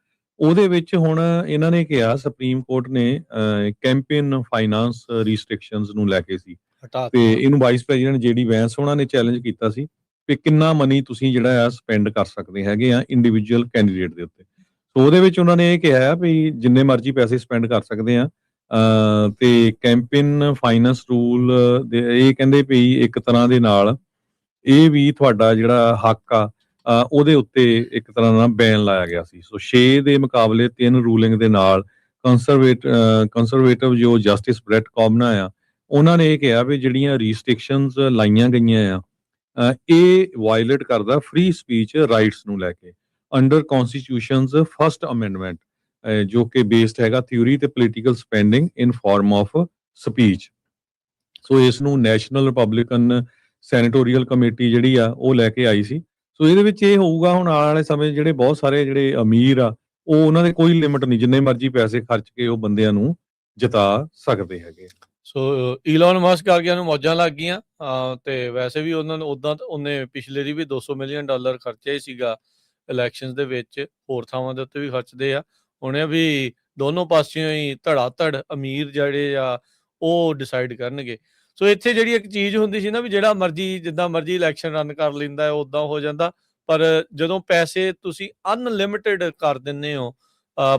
ਉਹਦੇ ਵਿੱਚ ਹੁਣ ਇਹਨਾਂ ਨੇ ਕਿਹਾ ਸੁਪਰੀਮ ਕੋਰਟ ਨੇ ਕੈਂਪੇਨ ਫਾਈਨਾਂਸ ਰਿਸਟ੍ਰਿਕਸ਼ਨਸ ਨੂੰ ਲੈ ਕੇ ਸੀ ਤੇ ਇਹਨੂੰ ਵਾਈਸ ਪ੍ਰੈਜ਼ੀਡੈਂਟ JD ਵੈਂਸ ਉਹਨਾਂ ਨੇ ਚੈਲੰਜ ਕੀਤਾ ਸੀ ਕਿ ਕਿੰਨਾ ਮਨੀ ਤੁਸੀਂ ਜਿਹੜਾ ਆ ਸਪੈਂਡ ਕਰ ਸਕਦੇ ਹੈਗੇ ਆ ਇੰਡੀਵਿਜੂਅਲ ਕੈਂਡੀਡੇਟ ਦੇ ਉੱਤੇ। ਸੋ ਉਹਦੇ ਵਿੱਚ ਉਹਨਾਂ ਨੇ ਇਹ ਕਿਹਾ ਵੀ ਜਿੰਨੇ ਮਰਜ਼ੀ ਪੈਸੇ ਸਪੈਂਡ ਕਰ ਸਕਦੇ ਆ ਤੇ ਕੈਂਪੇਨ ਫਾਈਨੈਂਸ ਰੂਲ ਦੇ ਇਹ ਕਹਿੰਦੇ ਵੀ ਇੱਕ ਤਰ੍ਹਾਂ ਦੇ ਨਾਲ ਇਹ ਵੀ ਤੁਹਾਡਾ ਜਿਹੜਾ ਹੱਕ ਆ ਉਹਦੇ ਉੱਤੇ ਇੱਕ ਤਰ੍ਹਾਂ ਦਾ ਬੈਨ ਲਾਇਆ ਗਿਆ ਸੀ। ਸੋ 6 ਦੇ ਮੁਕਾਬਲੇ 3 ਰੂਲਿੰਗ ਦੇ ਨਾਲ ਕੰਸਰਵੇਟਿਵ ਜੋ ਜਸਟਿਸ ਬ੍ਰੈਟ ਕੌਵਨਾ ਆ, ਉਹਨਾਂ ਨੇ ਇਹ ਕਿਹਾ ਵੀ ਜਿਹੜੀਆਂ ਰਿਸਟ੍ਰਿਕਸ਼ਨਸ ਲਾਈਆਂ ਗਈਆਂ ਆ ਇਹ ਵਾਇਲੇਟ ਕਰਦਾ ਫ੍ਰੀ ਸਪੀਚ ਰਾਈਟਸ ਨੂੰ ਲੈ ਕੇ ਅੰਡਰ ਕਨਸਟੀਟਿਊਸ਼ਨਸ ਫਸਟ ਅਮੈਂਡਮੈਂਟ, ਜੋ ਕਿ ਬੇਸਡ ਹੈਗਾ ਥਿਊਰੀ ਤੇ political spending in form of speech. So ਇਸ ਨੂੰ ਨੈਸ਼ਨਲ ਰਿਪਬਲਿਕਨ ਸੈਨੇਟੋਰੀਅਲ ਕਮੇਟੀ ਜਿਹੜੀ ਆ ਉਹ ਲੈ ਕੇ ਆਈ ਸੀ। ਸੋ ਇਹਦੇ ਵਿੱਚ ਇਹ ਹੋਊਗਾ ਹੁਣ ਆਉਣ ਵਾਲੇ ਸਮੇਂ ਜਿਹੜੇ ਬਹੁਤ ਸਾਰੇ ਜਿਹੜੇ ਅਮੀਰ ਆ ਉਹ ਉਹਨਾਂ ਦੇ ਕੋਈ ਲਿਮਿਟ ਨਹੀਂ, ਜਿੰਨੇ ਮਰਜ਼ੀ ਪੈਸੇ ਖਰਚ ਕੇ ਉਹ ਬੰਦਿਆਂ ਨੂੰ ਜਿਤਾ ਸਕਦੇ ਹੈਗੇ। ਸੋ ਈਲਨ ਮਸਕ ਆ ਗਿਆ ਨੂੰ ਮੌਜਾਂ ਲੱਗ ਗਈਆਂ ਤੇ ਵੈਸੇ ਵੀ ਉਹਨਾਂ ਨੂੰ ਉਦਾਂ ਉਹਨੇ ਪਿਛਲੇ ਦੀ ਵੀ $200 ਮਿਲੀਅਨ ਖਰਚਿਆ ਹੀ ਸੀਗਾ ਇਲੈਕਸ਼ਨਸ ਦੇ ਵਿੱਚ, ਹੋਰ ਥਾਵਾਂ ਦੇ ਉੱਤੇ ਵੀ ਖਰਚਦੇ ਆ। ਉਹਨੇ ਵੀ ਦੋਨੋਂ ਪਾਸਿਓਂ ਹੀ ਧੜਾ ਧੜ ਅਮੀਰ ਜਿਹੜੇ ਆ ਉਹ ਡਿਸਾਈਡ ਕਰਨਗੇ। ਸੋ ਇੱਥੇ ਜਿਹੜੀ ਇੱਕ ਚੀਜ਼ ਹੁੰਦੀ ਸੀ ਨਾ ਵੀ ਜਿਹੜਾ ਮਰਜ਼ੀ ਜਿੱਦਾਂ ਮਰਜ਼ੀ ਇਲੈਕਸ਼ਨ ਰਨ ਕਰ ਲੈਂਦਾ ਹੈ ਉੱਦਾਂ ਹੋ ਜਾਂਦਾ, ਪਰ ਜਦੋਂ ਪੈਸੇ ਤੁਸੀਂ ਅਨਲਿਮਿਟਿਡ ਕਰ ਦਿੰਦੇ ਹੋ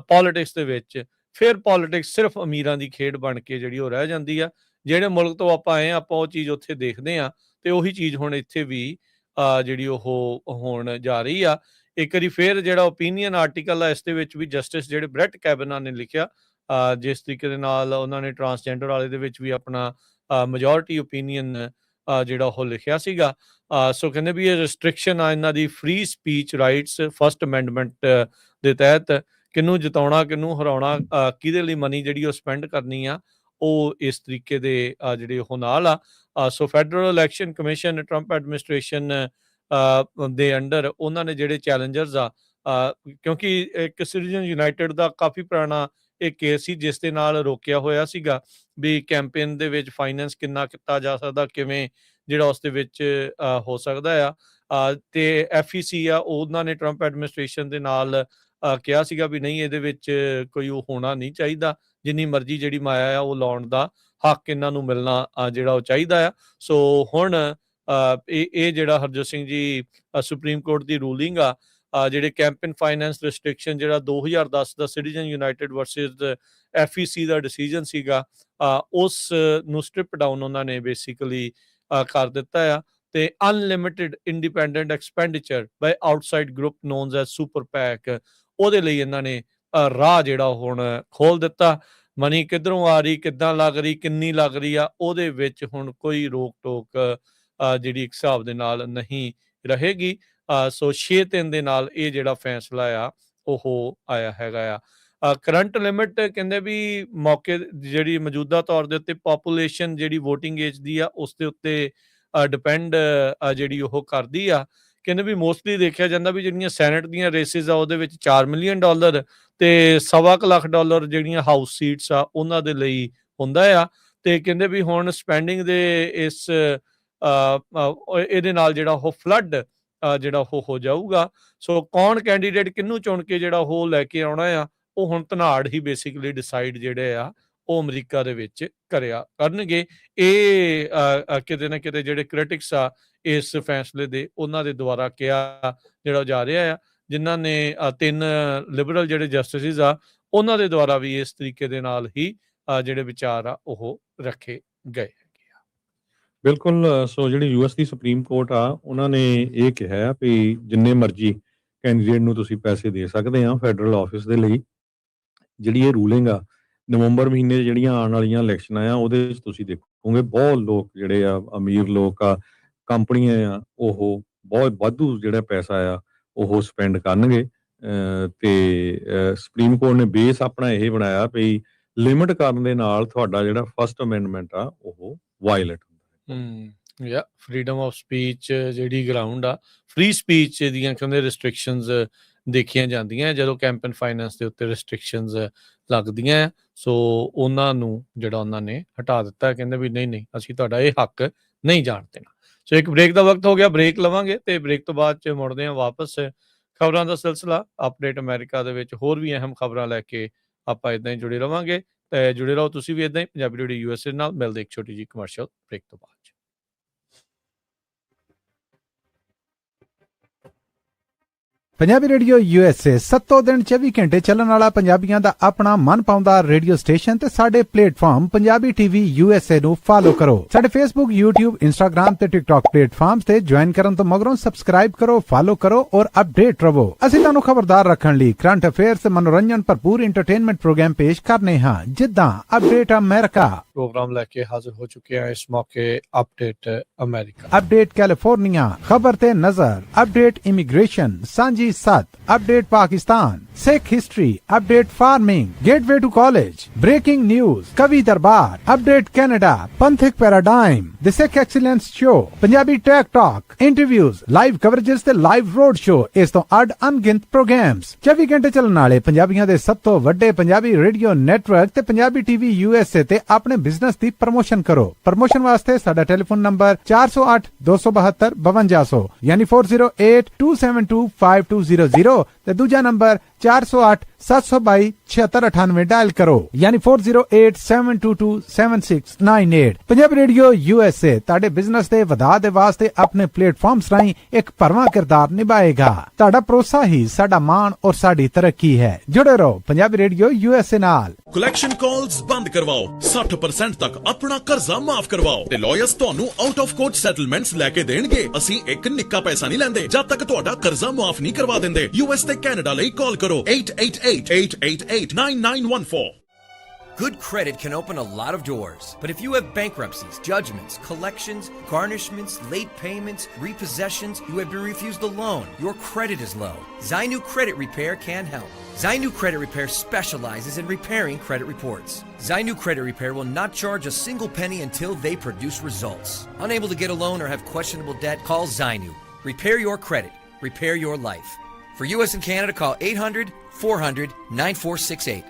ਪੋਲੀਟਿਕਸ ਦੇ ਵਿੱਚ, ਫਿਰ ਪੋਲੀਟਿਕਸ ਸਿਰਫ ਅਮੀਰਾਂ ਦੀ ਖੇਡ ਬਣ ਕੇ ਜਿਹੜੀ ਉਹ ਰਹਿ ਜਾਂਦੀ ਆ। ਜਿਹੜੇ ਮੁਲਕ ਤੋਂ ਆਪਾਂ ਆਏ ਆਪਾਂ ਉਹ ਚੀਜ਼ ਉੱਥੇ ਦੇਖਦੇ ਆ ਤੇ ਉਹੀ ਚੀਜ਼ ਹੁਣ ਇੱਥੇ ਵੀ ਜਿਹੜੀ ਉਹ ਹੋਣ ਜਾ ਰਹੀ ਆ। ਇੱਕ ਵਾਰੀ ਫਿਰ ਜਿਹੜਾ ਓਪੀਨੀਅਨ ਆਰਟੀਕਲ ਆ ਇਸ ਦੇ ਵਿੱਚ ਵੀ ਜਸਟਿਸ ਜਿਹੜੇ ਬ੍ਰੈਟ ਕੈਬਨਾ ਨੇ ਲਿਖਿਆ, ਜਿਸ ਤਰੀਕੇ ਦੇ ਨਾਲ ਉਹਨਾਂ ਨੇ ਟਰਾਂਸਜੈਂਡਰ ਵਾਲੇ ਦੇ ਵਿੱਚ ਵੀ ਆਪਣਾ ਮੈਜੋਰਟੀ ਓਪੀਨੀਅਨ ਜਿਹੜਾ ਉਹ ਲਿਖਿਆ ਸੀਗਾ। ਸੋ ਕਹਿੰਦੇ ਵੀ ਇਹ ਰਿਸਟ੍ਰਿਕਸ਼ਨ ਆ ਇਹਨਾਂ ਦੀ free speech rights first amendment ਦੇ ਤਹਿਤ, ਕਿਹਨੂੰ ਜਿਤਾਉਣਾ ਕਿਹਨੂੰ ਹਰਾਉਣਾ, ਕਿਹਦੇ ਲਈ ਮਨੀ ਜਿਹੜੀ ਉਹ ਸਪੈਂਡ ਕਰਨੀ ਆ, ਉਹ ਇਸ ਤਰੀਕੇ ਦੇ ਜਿਹੜੇ ਉਹ ਨਾਲ ਆ। So federal election commission Trump administration ਦੇ ਅੰਡਰ ਉਹਨਾਂ ਨੇ ਜਿਹੜੇ ਚੈਲੰਜਰਸ ਆ, ਕਿਉਂਕਿ ਇੱਕ ਸਿਟੀਜ਼ਨ ਯੂਨਾਈਟਿਡ ਦਾ ਕਾਫੀ ਪੁਰਾਣਾ ਇਹ ਕੇਸ ਸੀ ਜਿਸ ਦੇ ਨਾਲ ਰੋਕਿਆ ਹੋਇਆ ਸੀਗਾ ਵੀ ਕੈਂਪੇਨ ਦੇ ਵਿੱਚ ਫਾਈਨੈਂਸ ਕਿੰਨਾ ਕੀਤਾ ਜਾ ਸਕਦਾ, ਕਿਵੇਂ ਜਿਹੜਾ ਉਸ ਦੇ ਵਿੱਚ ਹੋ ਸਕਦਾ ਆ। ਤੇ FEC ਆ ਉਹਨਾਂ ਨੇ ਟਰੰਪ ਐਡਮਿਨਿਸਟ੍ਰੇਸ਼ਨ ਦੇ ਨਾਲ ਕਿਹਾ ਸੀਗਾ ਵੀ ਨਹੀਂ ਇਹਦੇ ਵਿੱਚ ਕੋਈ ਉਹ ਹੋਣਾ ਨਹੀਂ ਚਾਹੀਦਾ, ਜਿੰਨੀ ਮਰਜ਼ੀ ਜਿਹੜੀ ਮਾਇਆ ਆ ਉਹ ਲਾਉਣ ਦਾ ਹੱਕ ਇਹਨਾਂ ਨੂੰ ਮਿਲਣਾ ਜਿਹੜਾ ਉਹ ਚਾਹੀਦਾ ਆ। ਸੋ ਹੁਣ ਇਹ ਜਿਹੜਾ ਹਰਜੋਤ ਸਿੰਘ ਜੀ ਸੁਪਰੀਮ ਕੋਰਟ ਦੀ ਰੂਲਿੰਗ ਆ, ਜਿਹੜੇ ਕੈਂਪੇਨ ਫਾਈਨੈਂਸ ਰਿਸਟ੍ਰਿਕਸ਼ਨ ਜਿਹੜਾ 2010 ਦਾ ਸਿਟੀਜ਼ਨ ਯੂਨਾਈਟਿਡ ਵਰਸਸ FEC ਦਾ ਡਿਸੀਜਨ ਸੀਗਾ, ਉਸ ਨੂੰ ਸਟ੍ਰਿਪ ਡਾਊਨ ਉਹਨਾਂ ਨੇ ਬੇਸਿਕਲੀ ਕਰ ਦਿੱਤਾ ਆ। ਤੇ unlimited independent expenditure by outside group known as super PAC, ਉਹਦੇ ਲਈ ਇਹਨਾਂ ਨੇ ਰਾਹ ਜਿਹੜਾ ਹੁਣ ਖੋਲ ਦਿੱਤਾ। ਮਨੀ ਕਿੱਧਰੋਂ ਆ ਰਹੀ, ਕਿੱਦਾਂ ਲੱਗ ਰਹੀ, ਕਿੰਨੀ ਲੱਗ ਰਹੀ ਆ, ਉਹਦੇ ਵਿੱਚ ਹੁਣ ਕੋਈ ਰੋਕ ਟੋਕ ਜਿਹੜੀ ਇੱਕ ਹਿਸਾਬ ਦੇ ਨਾਲ ਨਹੀਂ ਰਹੇਗੀ। ਸੋ 6-3 ਦੇ ਨਾਲ ਇਹ ਜਿਹੜਾ ਫੈਸਲਾ ਆ ਉਹ ਆਇਆ ਹੈਗਾ ਆ। ਕਰੰਟ ਲਿਮਿਟ ਕਹਿੰਦੇ ਵੀ ਮੌਕੇ ਜਿਹੜੀ ਮੌਜੂਦਾ ਤੌਰ ਦੇ ਉੱਤੇ ਪਾਪੂਲੇਸ਼ਨ ਜਿਹੜੀ ਵੋਟਿੰਗ ਏਜ ਦੀ ਆ ਉਸ ਦੇ ਉੱਤੇ ਡਿਪੈਂਡ ਜਿਹੜੀ ਉਹ ਕਰਦੀ ਆ। ਕਹਿੰਦੇ ਵੀ ਮੋਸਟਲੀ ਦੇਖਿਆ ਜਾਂਦਾ ਵੀ ਜਿਹੜੀਆਂ ਸੈਨੇਟ ਦੀਆਂ ਰੇਸਿਸ ਆ ਉਹਦੇ ਵਿੱਚ $4 ਮਿਲੀਅਨ ਤੇ $1.25 ਲੱਖ ਜਿਹੜੀਆਂ ਹਾਊਸ ਸੀਟਸ ਆ ਉਹਨਾਂ ਦੇ ਲਈ ਹੁੰਦਾ ਆ। ਤੇ ਕਹਿੰਦੇ ਵੀ ਹੁਣ ਸਪੈਂਡਿੰਗ ਦੇ ਇਸ ਇਹਦੇ ਨਾਲ ਜਿਹੜਾ ਉਹ ਫਲੱਡ ਜਿਹੜਾ ਉਹ ਹੋ ਜਾਊਗਾ। ਸੋ ਕੌਣ ਕੈਂਡੀਡੇਟ ਕਿਹਨੂੰ ਚੁਣ ਕੇ ਜਿਹੜਾ ਉਹ ਲੈ ਕੇ ਆਉਣਾ ਆ, ਉਹ ਹੁਣ ਧਨਾੜ ਹੀ ਬੇਸਿਕਲੀ ਡਿਸਾਈਡ ਜਿਹੜੇ ਆ ਉਹ ਅਮਰੀਕਾ ਦੇ ਵਿੱਚ ਕਰਨਗੇ। ਇਹ ਕਿਤੇ ਨਾ ਕਿਤੇ ਜਿਹੜੇ ਕ੍ਰਿਟਿਕਸ ਆ ਇਸ ਫੈਸਲੇ ਦੇ ਉਹਨਾਂ ਦੇ ਦੁਆਰਾ ਕਿਹਾ ਜਿਹੜਾ ਜਾ ਰਿਹਾ ਆ, ਜਿਨ੍ਹਾਂ ਨੇ 3 ਲਿਬਰਲ ਜਿਹੜੇ ਜਸਟਿਸਿਸ ਆ ਉਹਨਾਂ ਦੇ ਦੁਆਰਾ ਵੀ ਇਸ ਤਰੀਕੇ ਦੇ ਨਾਲ ਹੀ ਜਿਹੜੇ ਵਿਚਾਰ ਆ ਉਹ ਰੱਖੇ ਗਏ। ਬਿਲਕੁਲ। ਸੋ ਜਿਹੜੀ US ਦੀ ਸੁਪਰੀਮ ਕੋਰਟ ਆ ਉਹਨਾਂ ਨੇ ਇਹ ਕਿਹਾ ਵੀ ਜਿੰਨੇ ਮਰਜ਼ੀ ਕੈਂਡੀਡੇਟ ਨੂੰ ਤੁਸੀਂ ਪੈਸੇ ਦੇ ਸਕਦੇ ਆ ਫੈਡਰਲ ਆਫਿਸ ਦੇ ਲਈ। ਜਿਹੜੀ ਇਹ ਰੂਲਿੰਗ ਆ ਨਵੰਬਰ ਮਹੀਨੇ ਜਿਹੜੀਆਂ ਆਉਣ ਵਾਲੀਆਂ ਇਲੈਕਸ਼ਨਾਂ ਆ ਉਹਦੇ ਵਿੱਚ ਤੁਸੀਂ ਦੇਖੋਗੇ ਬਹੁਤ ਲੋਕ ਜਿਹੜੇ ਆ ਅਮੀਰ ਲੋਕ ਆ, ਕੰਪਨੀਆਂ ਆ, ਉਹ ਬਹੁਤ ਵਾਧੂ ਜਿਹੜਾ ਪੈਸਾ ਆ ਉਹ ਸਪੈਂਡ ਕਰਨਗੇ। ਤੇ ਸੁਪਰੀਮ ਕੋਰਟ ਨੇ ਬੇਸ ਆਪਣਾ ਇਹ ਬਣਾਇਆ ਵੀ ਲਿਮਿਟ ਕਰਨ ਦੇ ਨਾਲ ਤੁਹਾਡਾ ਜਿਹੜਾ ਫਸਟ ਅਮੈਂਡਮੈਂਟ ਆ ਉਹ ਵਾਇਲੇਟ ਹੁੰਦਾ। ਫਰੀडम ਆਫ ਸਪੀਚ ਜਿਹੜੀ ਗਰਾਊਂਡ ਆ, ਫ੍ਰੀ ਸਪੀਚ ਦੀਆਂ ਕਹਿੰਦੇ ਰਿਸਟ੍ਰਿਕਸ਼ਨਸ ਦੇਖੀਆਂ ਜਾਂਦੀਆਂ ਜਦੋਂ ਕੈਂਪੇਨ ਫਾਈਨੈਂਸ ਦੇ ਉੱਤੇ ਰਿਸਟ੍ਰਿਕਸ਼ਨਸ ਲੱਗਦੀਆਂ। ਸੋ ਉਹਨਾਂ ਨੂੰ ਜਿਹੜਾ ਉਹਨਾਂ ਨੇ ਹਟਾ ਦਿੱਤਾ, ਕਹਿੰਦੇ ਵੀ ਨਹੀਂ ਅਸੀਂ ਤੁਹਾਡਾ ਇਹ ਹੱਕ ਨਹੀਂ ਜਾਣ ਦੇਣਾ। ਸੋ ਇੱਕ ਬ੍ਰੇਕ ਦਾ ਵਕਤ ਹੋ ਗਿਆ, ਬ੍ਰੇਕ ਲਵਾਂਗੇ ਤੇ ਬ੍ਰੇਕ ਤੋਂ ਬਾਅਦ 'ਚ ਮੁੜਦੇ ਹਾਂ ਵਾਪਸ ਖਬਰਾਂ ਦਾ ਸਿਲਸਿਲਾ ਅਪਡੇਟ ਅਮਰੀਕਾ ਦੇ ਵਿੱਚ ਹੋਰ ਵੀ ਅਹਿਮ ਖਬਰਾਂ ਲੈ ਕੇ ਆਪਾਂ ਇਦਾਂ ਹੀ ਜੁੜੇ ਰਵਾਂਗੇ। ਤੇ ਜੁੜੇ ਰਹੋ ਤੁਸੀਂ ਵੀ ਇਦਾਂ ਹੀ ਪੰਜਾਬੀ ਰੇਡੀਓ USA ਨਾਲ। ਮਿਲਦੇ ਇੱਕ ਛੋਟੀ ਜਿਹੀ ਕਮਰਸ਼ੀਅਲ ਬ੍ਰੇਕ ਤੋਂ ਬਾਅਦ। ਪੰਜਾਬੀ ਰੇਡੀਓ USA 7 ਦਿਨ 24 ਘੰਟੇ ਚੱਲਣ ਵਾਲਾ ਪੰਜਾਬੀਆਂ ਦਾ ਆਪਣਾ ਮਨ ਪਾਉਂਦਾ ਰੇਡੀਓ ਸਟੇਸ਼ਨ ਤੇ ਸਾਡੇ ਪਲੇਟਫਾਰਮ ਪੰਜਾਬੀ ਟੀਵੀ USA ਨੂੰ ਫਾਲੋ ਕਰੋ। ਸਾਡੇ Facebook, YouTube, Instagram ਤੇ TikTok ਪਲੇਟਫਾਰਮਸ ਤੇ ਜੁਆਇਨ ਕਰਨ ਤੋਂ ਮਗਰੋਂ ਸਬਸਕ੍ਰਾਈਬ ਕਰੋ, ਫਾਲੋ ਕਰੋ ਔਰ ਅਪਡੇਟ ਰਹੋ। ਅਸੀਂ ਤੁਹਾਨੂੰ ਖਬਰਦਾਰ ਰੱਖਣ ਲਈ ਕਰੰਟ ਅਫੇਅਰਸ ਤੇ ਮਨੋਰੰਜਨ ਭਰਪੂਰ ਐਂਟਰਟੇਨਮੈਂਟ ਪ੍ਰੋਗਰਾਮ ਪੇਸ਼ ਕਰਨੇ ਹਾਂ, ਜਿੱਦਾਂ ਅਪਡੇਟ ਅਮਰੀਕਾ प्रोग्राम लेके हाजिर हो चुके हैं इस मौके अपडेट अमेरिका, अपडेट कैलिफोर्निया, खबर ते नजर, update immigration, Sanjhi Sath, update Pakistan, Sikh history, update farming, gateway to college, breaking news, Kavi Darbar, update Canada, Panthic paradigm, the Sikh excellence show, Punjabi tech talk, interviews, live coverages ते लाइव रोड शो, इस तो अड अनगिनत प्रोग्राम्स 24 घंटे चलने वाले पंजाबियों के सब तो वड्डे पंजाबी रेडियो नेटवर्क ते पंजाबी टीवी USA ते अपने बिजनेस की प्रमोशन करो। प्रमोशन वास्ते साडा टेलीफोन नंबर 408 272 5200 यानी 4082725200 ते दूजा नंबर 408 722 7698 डायल करो यानी 4087227698। पंजाबी रेडियो USA ताड़े बिजनेस दे वधा दे वास्ते अपने प्लेटफॉर्म्स राहीं एक भरवां किरदार निभाएगा। ताड़ा भरोसा ही साडा मान और साडी तरक्की है। जुड़े रहो पंजाबी रेडियो USA नाल। कलैक्शन कॉल्स बंद करवाओ, 60% तक अपना कर्जा माफ करवाओ ते लॉयर्स ਤੁਹਾਨੂੰ आउट ऑफ कोर्ट सेटलमेंट्स लेके देणगे। ਅਸੀਂ ਇੱਕ ਨਿੱਕਾ ਪੈਸਾ ਨਹੀਂ ਲੈਂਦੇ ਜਦ ਤੱਕ ਤੁਹਾਡਾ ਕਰਜ਼ਾ ਮਾਫ ਨਹੀਂ ਕਰਵਾ ਦਿੰਦੇ। US ਤੇ ਕੈਨੇਡਾ ਲਈ ਕਾਲ ਕਰੋ 888-888-9914। Good credit can open a lot of doors, but if you have bankruptcies, judgments, collections, garnishments, late payments, repossessions, you have been refused a loan, your credit is low, Zainu Credit Repair can help. Zainu Credit Repair specializes in repairing credit reports. Zainu Credit Repair will not charge a single penny until they produce results. Unable to get a loan or have questionable debt, call Zainu. Repair your credit. Repair your life. For US and Canada, call 800-400-9468.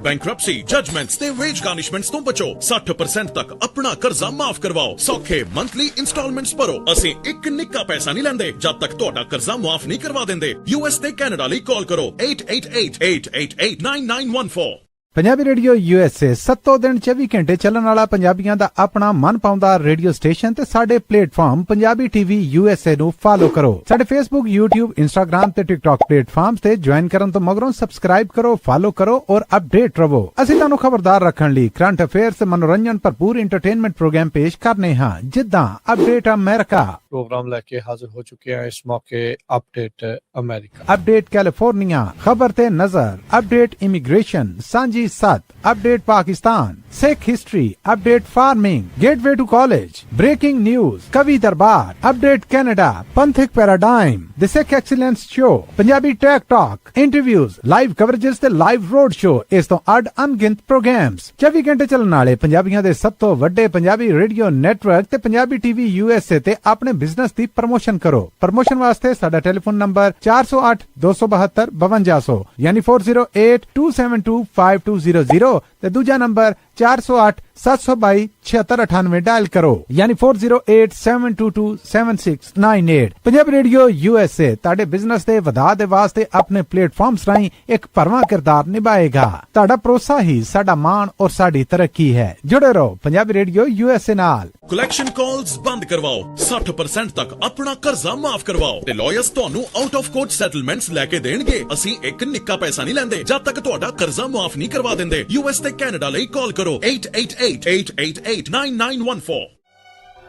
Bankruptcy, judgments ਤੇ wage garnishments ਤੋਂ ਬਚੋ। 60% ਤੱਕ ਆਪਣਾ ਕਰਜ਼ਾ ਮਾਫ ਕਰਵਾਓ। ਸੌਖੇ monthly installments ਭਰੋ। ਅਸੀਂ ਇੱਕ ਨਿੱਕਾ ਪੈਸਾ ਨਹੀਂ ਲੈਂਦੇ ਜਦ ਤੱਕ ਤੁਹਾਡਾ ਕਰਜ਼ਾ ਮਾਫ ਨਹੀਂ ਕਰਵਾ ਦਿੰਦੇ। US ਤੇ ਕੈਨੇਡਾ ਲਈ ਕਾਲ ਕਰੋ 888-888-9914। पंजाबी रेडियो USA 7 दिन 24 घंटे ਚੱਲਣ ਵਾਲਾ ਪੰਜਾਬੀਆਂ ਦਾ ਆਪਣਾ ਮਨ ਪਾਉਂਦਾ ਰੇਡੀਓ ਸਟੇਸ਼ਨ ਤੇ ਸਾਡੇ ਪਲੇਟਫਾਰਮ ਪੰਜਾਬੀ ਟੀਵੀ USA ਨੂੰ ਫਾਲੋ ਕਰੋ। ਸਾਡੇ Facebook, YouTube, Instagram ਤੇ TikTok ਪਲੇਟਫਾਰਮਸ ਤੇ ਜੁਆਇਨ ਕਰਨ ਤੋਂ ਮਗਰੋਂ ਸਬਸਕ੍ਰਾਈਬ ਕਰੋ, ਫਾਲੋ ਕਰੋ ਔਰ ਅਪਡੇਟ ਰਹੋ। ਅਸੀਂ ਤੁਹਾਨੂੰ ਖਬਰਦਾਰ ਰੱਖਣ ਲਈ ਕਰੰਟ ਅਫੇਅਰਸ ਤੇ ਮਨੋਰੰਜਨ ਭਰਪੂਰ ਐਂਟਰਟੇਨਮੈਂਟ ਪ੍ਰੋਗਰਾਮ ਪੇਸ਼ ਕਰਨੇ ਹਾਂ, ਜਿੱਦਾਂ ਅਪਡੇਟ ਅਮਰੀਕਾ, प्रोग्राम लेके हाजिर हो चुके हैं इस मौके अपडेट अमेरिका, अपडेट कैलिफोर्निया, खबर ते नजर, update immigration, Sanjhi Sath, update Pakistan, Sikh history, update farming, gateway to college, breaking news, Kavi Darbar, update Canada, Panthic paradigm, the Sikh excellence show, Punjabi tech talk, interviews, live coverages ते लाइव रोड शो, इस तो अड अनगिनत प्रोग्राम्स 24 घंटे चलने वाले पंजाबियों के सब तो वड्डे पंजाबी रेडियो नेटवर्क ते पंजाबी टीवी USA ते अपने बिजनेस की प्रमोशन करो। प्रमोशन वास्ते साडा टेलीफोन नंबर 408 272 5200 यानी 4087225200 ते दूजा नंबर 408 722 7698 डायल करो यानी 4087227698। पंजाबी रेडियो USA ताड़े बिजनेस दे वधा दे वास्ते अपने प्लेटफॉर्म्स राहीं एक भरवां किरदार निभाएगा। ताड़ा भरोसा ही साडा मान और साडी तरक्की है। जुड़े रहो पंजाबी रेडियो USA नाल। ਕਲੈਕਸ਼ਨ ਕਾਲਸ ਬੰਦ ਕਰਵਾਓ, 60% ਤੱਕ ਆਪਣਾ ਕਰਜ਼ਾ ਮਾਫ ਕਰਵਾਓ ਤੇ ਲਾਇਰਸ ਤੁਹਾਨੂੰ ਆਊਟ ਆਫ ਕੋਰਟ ਸੈਟਲਮੈਂਟਸ ਲੈ ਕੇ ਦੇਣਗੇ। ਅਸੀਂ ਇੱਕ ਨਿੱਕਾ ਪੈਸਾ ਨਹੀਂ ਲੈਂਦੇ ਜਦ ਤੱਕ ਤੁਹਾਡਾ ਕਰਜ਼ਾ ਮਾਫ ਨਹੀਂ ਕਰਵਾ ਦਿੰਦੇ। US ਤੇ ਕੈਨੇਡਾ ਲਈ ਕਾਲ ਕਰੋ 888-888-9914।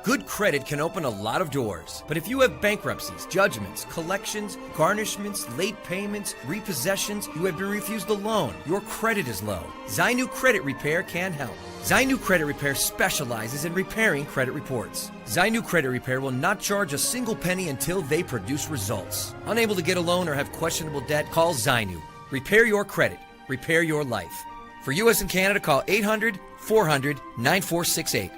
Good credit can open a lot of doors, but if you have bankruptcies, judgments, collections, garnishments, late payments, repossessions, you have been refused a loan, your credit is low, Zainu Credit Repair can help. Zainu Credit Repair specializes in repairing credit reports. Zainu Credit Repair will not charge a single penny until they produce results. Unable to get a loan or have questionable debt, call Zainu. Repair your credit. Repair your life. For US and Canada, call 800-400-9468.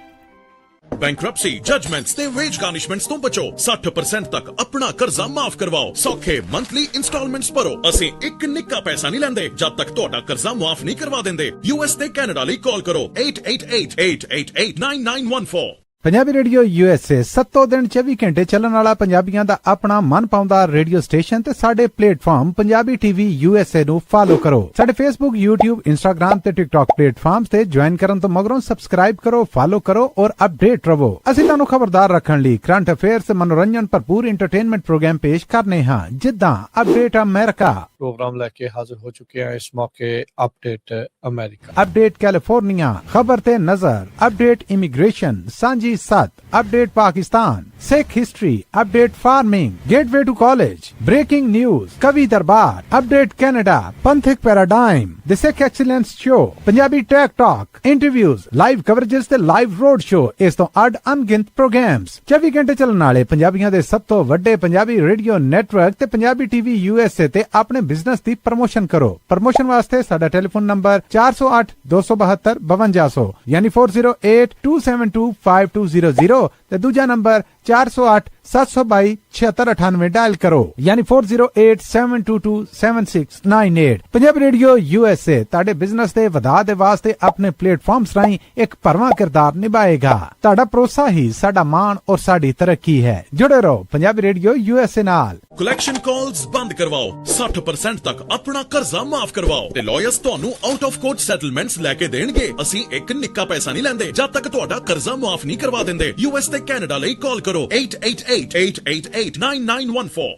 Bankruptcy, judgments ਤੇ wage garnishments ਤੋਂ ਬਚੋ। 60% ਤੱਕ ਆਪਣਾ ਕਰਜ਼ਾ ਮਾਫ ਕਰਵਾਓ। ਸੌਖੇ monthly installments ਭਰੋ। ਅਸੀਂ ਇੱਕ ਨਿੱਕਾ ਪੈਸਾ ਨਹੀਂ ਲੈਂਦੇ ਜਦ ਤੱਕ ਤੁਹਾਡਾ ਕਰਜ਼ਾ ਮਾਫ ਨਹੀਂ ਕਰਵਾ ਦਿੰਦੇ। US ਤੇ ਕੈਨੇਡਾ ਲਈ ਕਾਲ ਕਰੋ 888-888-9914। ਪੰਜਾਬੀ ਰੇਡੀਓ USA 7 ਦਿਨ 24 ਘੰਟੇ ਚੱਲਣ ਵਾਲਾ ਪੰਜਾਬੀਆਂ ਦਾ ਆਪਣਾ ਮਨ ਪਾਉਂਦਾ ਰੇਡੀਓ ਸਟੇਸ਼ਨ ਤੇ ਸਾਡੇ ਪਲੇਟਫਾਰਮ ਪੰਜਾਬੀ ਟੀਵੀ USA ਨੂੰ ਫਾਲੋ ਕਰੋ। ਸਾਡੇ Facebook, YouTube, Instagram ਤੇ TikTok ਪਲੇਟਫਾਰਮਸ ਤੇ ਜੁਆਇਨ ਕਰਨ ਤੋਂ ਮਗਰੋਂ ਸਬਸਕ੍ਰਾਈਬ ਕਰੋ, ਫਾਲੋ ਕਰੋ ਔਰ ਅਪਡੇਟ ਰਹੋ। ਅਸੀਂ ਤੁਹਾਨੂੰ ਖਬਰਦਾਰ ਰੱਖਣ ਲਈ ਕਰੰਟ ਅਫੇਅਰਸ ਤੇ ਮਨੋਰੰਜਨ ਭਰਪੂਰ ਐਂਟਰਟੇਨਮੈਂਟ ਪ੍ਰੋਗਰਾਮ ਪੇਸ਼ ਕਰਨੇ ਹਾਂ, ਜਿੱਦਾਂ ਅਪਡੇਟ ਅਮਰੀਕਾ प्रोग्राम लेके हाजिर हो चुके हैं इस मौके अपडेट अमेरिका, अपडेट कैलिफोर्निया, खबर ते नजर, update immigration, Sanjhi Sath, update Pakistan, Sikh history, update farming, gateway to college, breaking news, Kavi Darbar, update Canada, Panthic paradigm, the Sikh excellence show, Punjabi tech talk, interviews, live coverages ते लाइव रोड शो, इस तो अड अनगिनत प्रोग्राम्स 24 घंटे चलने वाले पंजाबियों के सब तो वड्डे पंजाबी रेडियो नेटवर्क ते पंजाबी टीवी USA ते अपने बिजनेस की प्रमोशन करो। प्रमोशन वास्ते साडा टेलीफोन नंबर 408 272 5200 यानी 4082725200 ते दूजा नंबर 408 722 7698 डायल करो यानी 408 722 7698। पंजाबी रेडियो USA ताड़े बिजनेस दे वधा दे वास्ते अपने प्लेटफॉर्म्स राही एक भरवां किरदार निभाएगा। ताड़ा भरोसा ही साडा मान और साडी तरक्की है। जुड़े रहो पंजाबी रेडियो USA नाल। ਕਲੈਕਸ਼ਨ ਕਾਲਸ ਬੰਦ ਕਰਵਾਓ, 60% ਤੱਕ ਆਪਣਾ ਕਰਜ਼ਾ ਮਾਫ ਕਰਵਾਓ ਤੇ ਲਾਇਰਸ ਤੁਹਾਨੂੰ ਆਊਟ ਆਫ ਕੋਰਟ ਸੈਟਲਮੈਂਟਸ ਲੈ ਕੇ ਦੇਣਗੇ। ਅਸੀਂ ਇੱਕ ਨਿੱਕਾ ਪੈਸਾ ਨਹੀਂ ਲੈਂਦੇ ਜਦ ਤੱਕ ਤੁਹਾਡਾ ਕਰਜ਼ਾ ਮਾਫ ਨਹੀਂ ਕਰਵਾ ਦਿੰਦੇ। US ਤੇ ਕੈਨੇਡਾ ਲਈ ਕਾਲ ਕਰੋ 888-888-9914।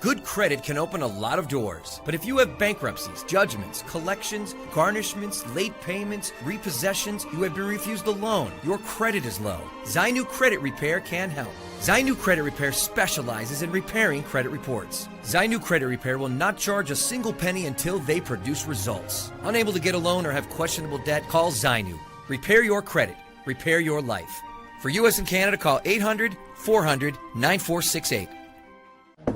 Good credit can open a lot of doors, but if you have bankruptcies, judgments, collections, garnishments, late payments, repossessions, you have been refused a loan, your credit is low, Zainu Credit Repair can help. Zainu Credit Repair specializes in repairing credit reports. Zainu Credit Repair will not charge a single penny until they produce results. Unable to get a loan or have questionable debt, call Zainu. Repair your credit. Repair your life. For US and Canada, call 800-400-9468.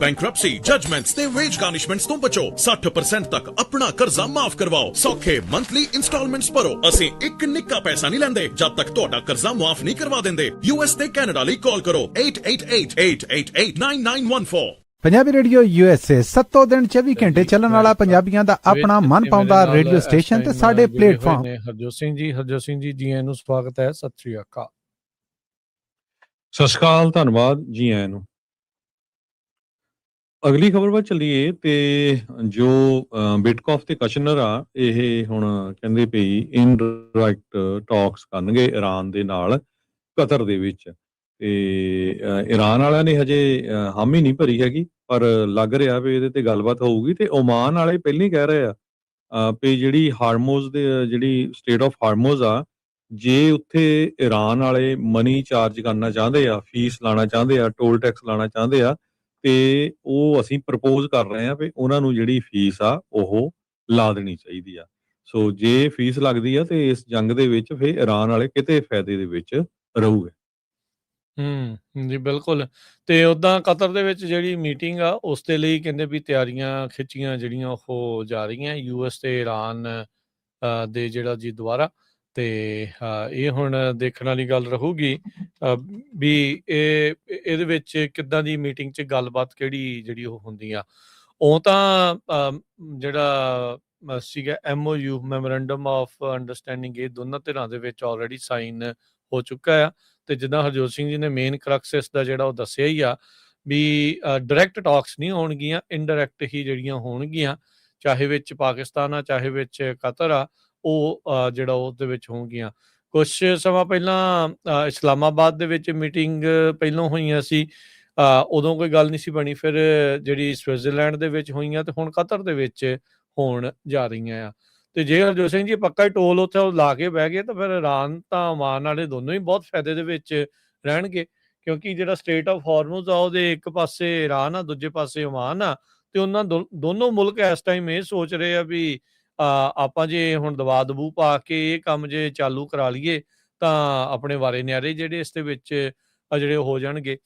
Bankruptcy, judgements ਤੇ veg ਗਾਰਨਿਸ਼ਮੈਂਟਸ ਤੋਂ ਬਚੋ। 60% ਤੱਕ ਆਪਣਾ ਕਰਜ਼ਾ ਮਾਫ ਕਰਵਾਓ। ਸੌਖੇ monthly instalments ਭਰੋ। ਅਸੀਂ ਇੱਕ ਨਿੱਕਾ ਪੈਸਾ ਨਹੀਂ ਲੈਂਦੇ ਜਦ ਤੱਕ ਤੁਹਾਡਾ ਕਰਜ਼ਾ ਮਾਫ ਨਹੀਂ ਕਰਵਾ ਦਿੰਦੇ। US ਤੇ ਕੈਨੇਡਾ ਲਈ ਕਾਲ ਕਰੋ 888-888-9914। पंजाबी रेडियो USA 7 दिन 24 घंटे चलने वाला पंजाबियों ਦਾ ਆਪਣਾ ਮਨ ਪਾਉਂਦਾ ਰੇਡੀਓ ਸਟੇਸ਼ਨ ਤੇ ਸਾਡੇ ਪਲੇਟਫਾਰਮ। ਹਰਜੋਤ ਸਿੰਘ ਜੀ ਜੀ ਆਇਆਂ ਨੂੰ ਸਵਾਗਤ ਹੈ। ਸਤਿ ਸ੍ਰੀ ਅਕਾਲ। ਸਤਿ ਸ਼੍ਰੀ ਅਕਾਲ, ਧੰਨਵਾਦ, ਜੀ ਆਇਆਂ ਨੂੰ। ਅਗਲੀ ਖਬਰ ਵੱਲ ਚੱਲੀਏ ਤੇ ਜੋ ਬਿਟਕੌਫ ਤੇ ਕਸ਼ਨਰ ਆ, ਇਹ ਹੁਣ ਕਹਿੰਦੇ ਪਈ ਇਨਡਾਇਰੈਕਟ ਟਾਕਸ ਕਰਨਗੇ ਈਰਾਨ ਦੇ ਨਾਲ ਕਤਰ ਦੇ ਵਿੱਚ। ਤੇ ਈਰਾਨ ਵਾਲਿਆਂ ਨੇ ਹਜੇ ਹਾਮੀ ਨਹੀਂ ਭਰੀ ਹੈਗੀ, ਪਰ ਲੱਗ ਰਿਹਾ ਵੀ ਇਹਦੇ ਤੇ ਗੱਲਬਾਤ ਹੋਊਗੀ। ਤੇ ਓਮਾਨ ਵਾਲੇ ਪਹਿਲਾਂ ਹੀ ਕਹਿ ਰਹੇ ਆ ਵੀ ਜਿਹੜੀ ਹਾਰਮੋਜ਼ ਦੇ ਜਿਹੜੀ ਸਟੇਟ ਆਫ ਹਾਰਮੋਜ਼ ਆ, ਜੇ ਉੱਥੇ ਈਰਾਨ ਵਾਲੇ ਮਨੀ ਚਾਰਜ ਕਰਨਾ ਚਾਹੁੰਦੇ ਆ, ਫੀਸ ਲਾਉਣਾ ਚਾਹੁੰਦੇ ਆ, ਟੋਲ ਟੈਕਸ ਲਾਉਣਾ ਚਾਹੁੰਦੇ ਆ, ਤੇ ਉਹ ਅਸੀਂ ਪ੍ਰਪੋਜ਼ ਕਰ ਰਹੇ ਆ ਵੀ ਉਹਨਾਂ ਨੂੰ ਜਿਹੜੀ ਫੀਸ ਆ ਉਹ ਲਾ ਦੇਣੀ ਚਾਹੀਦੀ ਆ। ਸੋ ਜੇ ਫੀਸ ਲੱਗਦੀ ਆ ਤੇ ਇਸ ਜੰਗ ਦੇ ਵਿੱਚ ਫਿਰ ਈਰਾਨ ਵਾਲੇ ਕਿਤੇ ਫਾਇਦੇ ਦੇ ਵਿੱਚ ਰਹੂਗੇ। ਜੀ ਬਿਲਕੁਲ। ਤੇ ਉੱਦਾਂ ਕਤਰ ਦੇ ਵਿੱਚ ਜਿਹੜੀ ਮੀਟਿੰਗ ਆ ਉਸ ਦੇ ਲਈ ਕਹਿੰਦੇ ਵੀ ਤਿਆਰੀਆਂ ਖਿੱਚੀਆਂ ਜਿਹੜੀਆਂ ਉਹ ਜਾ ਰਹੀਆਂ US ਤੇ ਈਰਾਨ ਦੇ ਜਿਹੜਾ ਜੀ ਦੁਆਰਾ। ਤੇ ਇਹ ਹੁਣ ਦੇਖਣ ਵਾਲੀ ਗੱਲ ਰਹੂਗੀ ਵੀ ਇਹਦੇ ਵਿੱਚ ਕਿੱਦਾਂ ਦੀ ਮੀਟਿੰਗ 'ਚ ਗੱਲਬਾਤ ਕਿਹੜੀ ਜਿਹੜੀ ਉਹ ਹੁੰਦੀ ਆ। ਉਹ ਤਾਂ ਜਿਹੜਾ ਸੀਗਾ MOU ਮੈਮੋਰੈਂਡਮ ਆਫ ਅੰਡਰਸਟੈਂਡਿੰਗ, ਇਹ ਦੋਨਾਂ ਧਿਰਾਂ ਦੇ ਵਿੱਚ ਆਲਰੇਡੀ ਸਾਈਨ ਹੋ ਚੁੱਕਾ ਆ। ਤੇ ਜਿੱਦਾਂ ਹਰਜੋਤ ਸਿੰਘ ਜੀ ਨੇ ਮੇਨ ਕਰਕਸਿਸ ਦਾ ਜਿਹੜਾ ਉਹ ਦੱਸਿਆ ਹੀ ਆ ਵੀ ਡਾਇਰੈਕਟ ਟਾਕਸ ਨਹੀਂ ਹੋਣਗੀਆਂ, ਇਨਡਾਇਰੈਕਟ ਹੀ ਜਿਹੜੀਆਂ ਹੋਣਗੀਆਂ, ਚਾਹੇ ਵਿੱਚ ਪਾਕਿਸਤਾਨ ਆ ਚਾਹੇ ਵਿੱਚ ਕਤਰ ਆ, ਉਹ ਜਿਹੜਾ ਉਹਦੇ ਵਿੱਚ ਹੋਣਗੀਆਂ। ਕੁਛ ਸਮਾਂ ਪਹਿਲਾਂ ਇਸਲਾਮਾਬਾਦ ਦੇ ਵਿੱਚ ਮੀਟਿੰਗ ਪਹਿਲਾਂ ਹੋਈਆਂ ਸੀ, ਉਦੋਂ ਕੋਈ ਗੱਲ ਨਹੀਂ ਸੀ ਬਣੀ। ਫਿਰ ਜਿਹੜੀ ਸਵਿਟਜ਼ਰਲੈਂਡ ਦੇ ਵਿੱਚ ਹੋਈਆਂ ਤੇ ਹੁਣ ਕਤਰ ਦੇ ਵਿੱਚ ਹੋਣ ਜਾ ਰਹੀਆਂ ਆ। ਤੇ ਜੇ ਹਰਜੋਤ ਸਿੰਘ ਜੀ ਪੱਕਾ ਹੀ ਟੋਲ ਉੱਥੇ ਉਹ ਲਾ ਕੇ ਬਹਿ ਗਏ ਤਾਂ ਫਿਰ ਈਰਾਨ ਤਾਂ ਓਮਾਨ ਵਾਲੇ ਦੋਨੋਂ ਹੀ ਬਹੁਤ ਫਾਇਦੇ ਦੇ ਵਿੱਚ ਰਹਿਣਗੇ, ਕਿਉਂਕਿ ਜਿਹੜਾ ਸਟੇਟ ਆਫ ਹਾਰਮੂਜ਼ ਆ ਉਹਦੇ ਇੱਕ ਪਾਸੇ ਈਰਾਨ ਆ, ਦੂਜੇ ਪਾਸੇ ਓਮਾਨ ਆ। ਤੇ ਉਹਨਾਂ ਦੋਨੋਂ ਮੁਲਕ ਇਸ ਟਾਈਮ ਇਹ ਸੋਚ ਰਹੇ ਆ ਵੀ ਆਪਾਂ ਜੇ ਹੁਣ ਦਬਾ ਦਬੂ ਪਾ ਕੇ ਇਹ ਕੰਮ ਜੇ ਚਾਲੂ ਕਰਾ ਲਈਏ ਤਾਂ ਆਪਣੇ ਵਾਰੇ ਨਿਆਰੇ ਜਿਹੜੇ ਇਸ ਦੇ ਵਿੱਚ ਜਿਹੜੇ ਹੋ ਜਾਣਗੇ।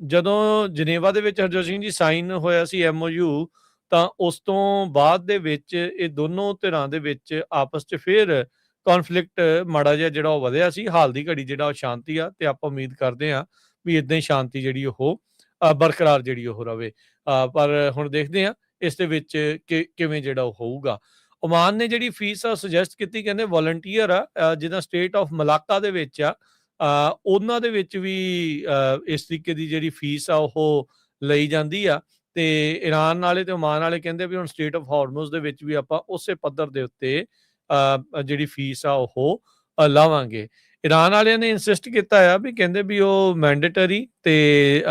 ਜਦੋਂ ਜਨੇਵਾ ਦੇ ਵਿੱਚ ਹਰਜੋਤ ਸਿੰਘ ਜੀ ਸਾਈਨ ਹੋਇਆ ਸੀ MOU, ਤਾਂ ਉਸ ਤੋਂ ਬਾਅਦ ਦੇ ਵਿੱਚ ਇਹ ਦੋਨੋਂ ਧਿਰਾਂ ਦੇ ਵਿੱਚ ਆਪਸ 'ਚ ਫਿਰ ਕੌਨਫਲਿਕਟ ਮਾੜਾ ਜਿਹਾ ਜਿਹੜਾ ਉਹ ਵਧਿਆ ਸੀ। ਹਾਲ ਦੀ ਘੜੀ ਜਿਹੜਾ ਉਹ ਸ਼ਾਂਤੀ ਆ ਤੇ ਆਪਾਂ ਉਮੀਦ ਕਰਦੇ ਹਾਂ ਵੀ ਇੱਦਾਂ ਹੀ ਸ਼ਾਂਤੀ ਜਿਹੜੀ ਉਹ ਬਰਕਰਾਰ ਜਿਹੜੀ ਉਹ ਰਵੇ। ਪਰ ਹੁਣ ਦੇਖਦੇ ਹਾਂ ਇਸ ਦੇ ਵਿੱਚ ਕਿਵੇਂ ਜਿਹੜਾ ਉਹ ਹੋਊਗਾ। ਓਮਾਨ ਨੇ ਜਿਹੜੀ ਫੀਸ ਆ ਸੁਜੈਸਟ ਕੀਤੀ, ਕਹਿੰਦੇ ਵੋਲੰਟੀਅਰ ਆ, ਜਿੱਦਾਂ ਸਟੇਟ ਆਫ ਮਲਾਕਾ ਦੇ ਵਿੱਚ ਆ ਉਹਨਾਂ ਦੇ ਵਿੱਚ ਵੀ ਇਸ ਤਰੀਕੇ ਦੀ ਜਿਹੜੀ ਫੀਸ ਆ ਉਹ ਲਈ ਜਾਂਦੀ ਆ। ਤੇ ਈਰਾਨ ਵਾਲੇ ਤੇ ਓਮਾਨ ਵਾਲੇ ਕਹਿੰਦੇ ਵੀ ਹੁਣ ਸਟੇਟ ਆਫ ਹਾਰਮੋਜ਼ ਦੇ ਵਿੱਚ ਵੀ ਆਪਾਂ ਉਸੇ ਪੱਧਰ ਦੇ ਉੱਤੇ ਜਿਹੜੀ ਫੀਸ ਆ ਉਹ ਲਾਵਾਂਗੇ। ਈਰਾਨ ਵਾਲਿਆਂ ਨੇ ਇਨਸਿਸਟ ਕੀਤਾ ਆ ਵੀ ਕਹਿੰਦੇ ਵੀ ਉਹ ਮੈਂਡੇਟਰੀ ਤੇ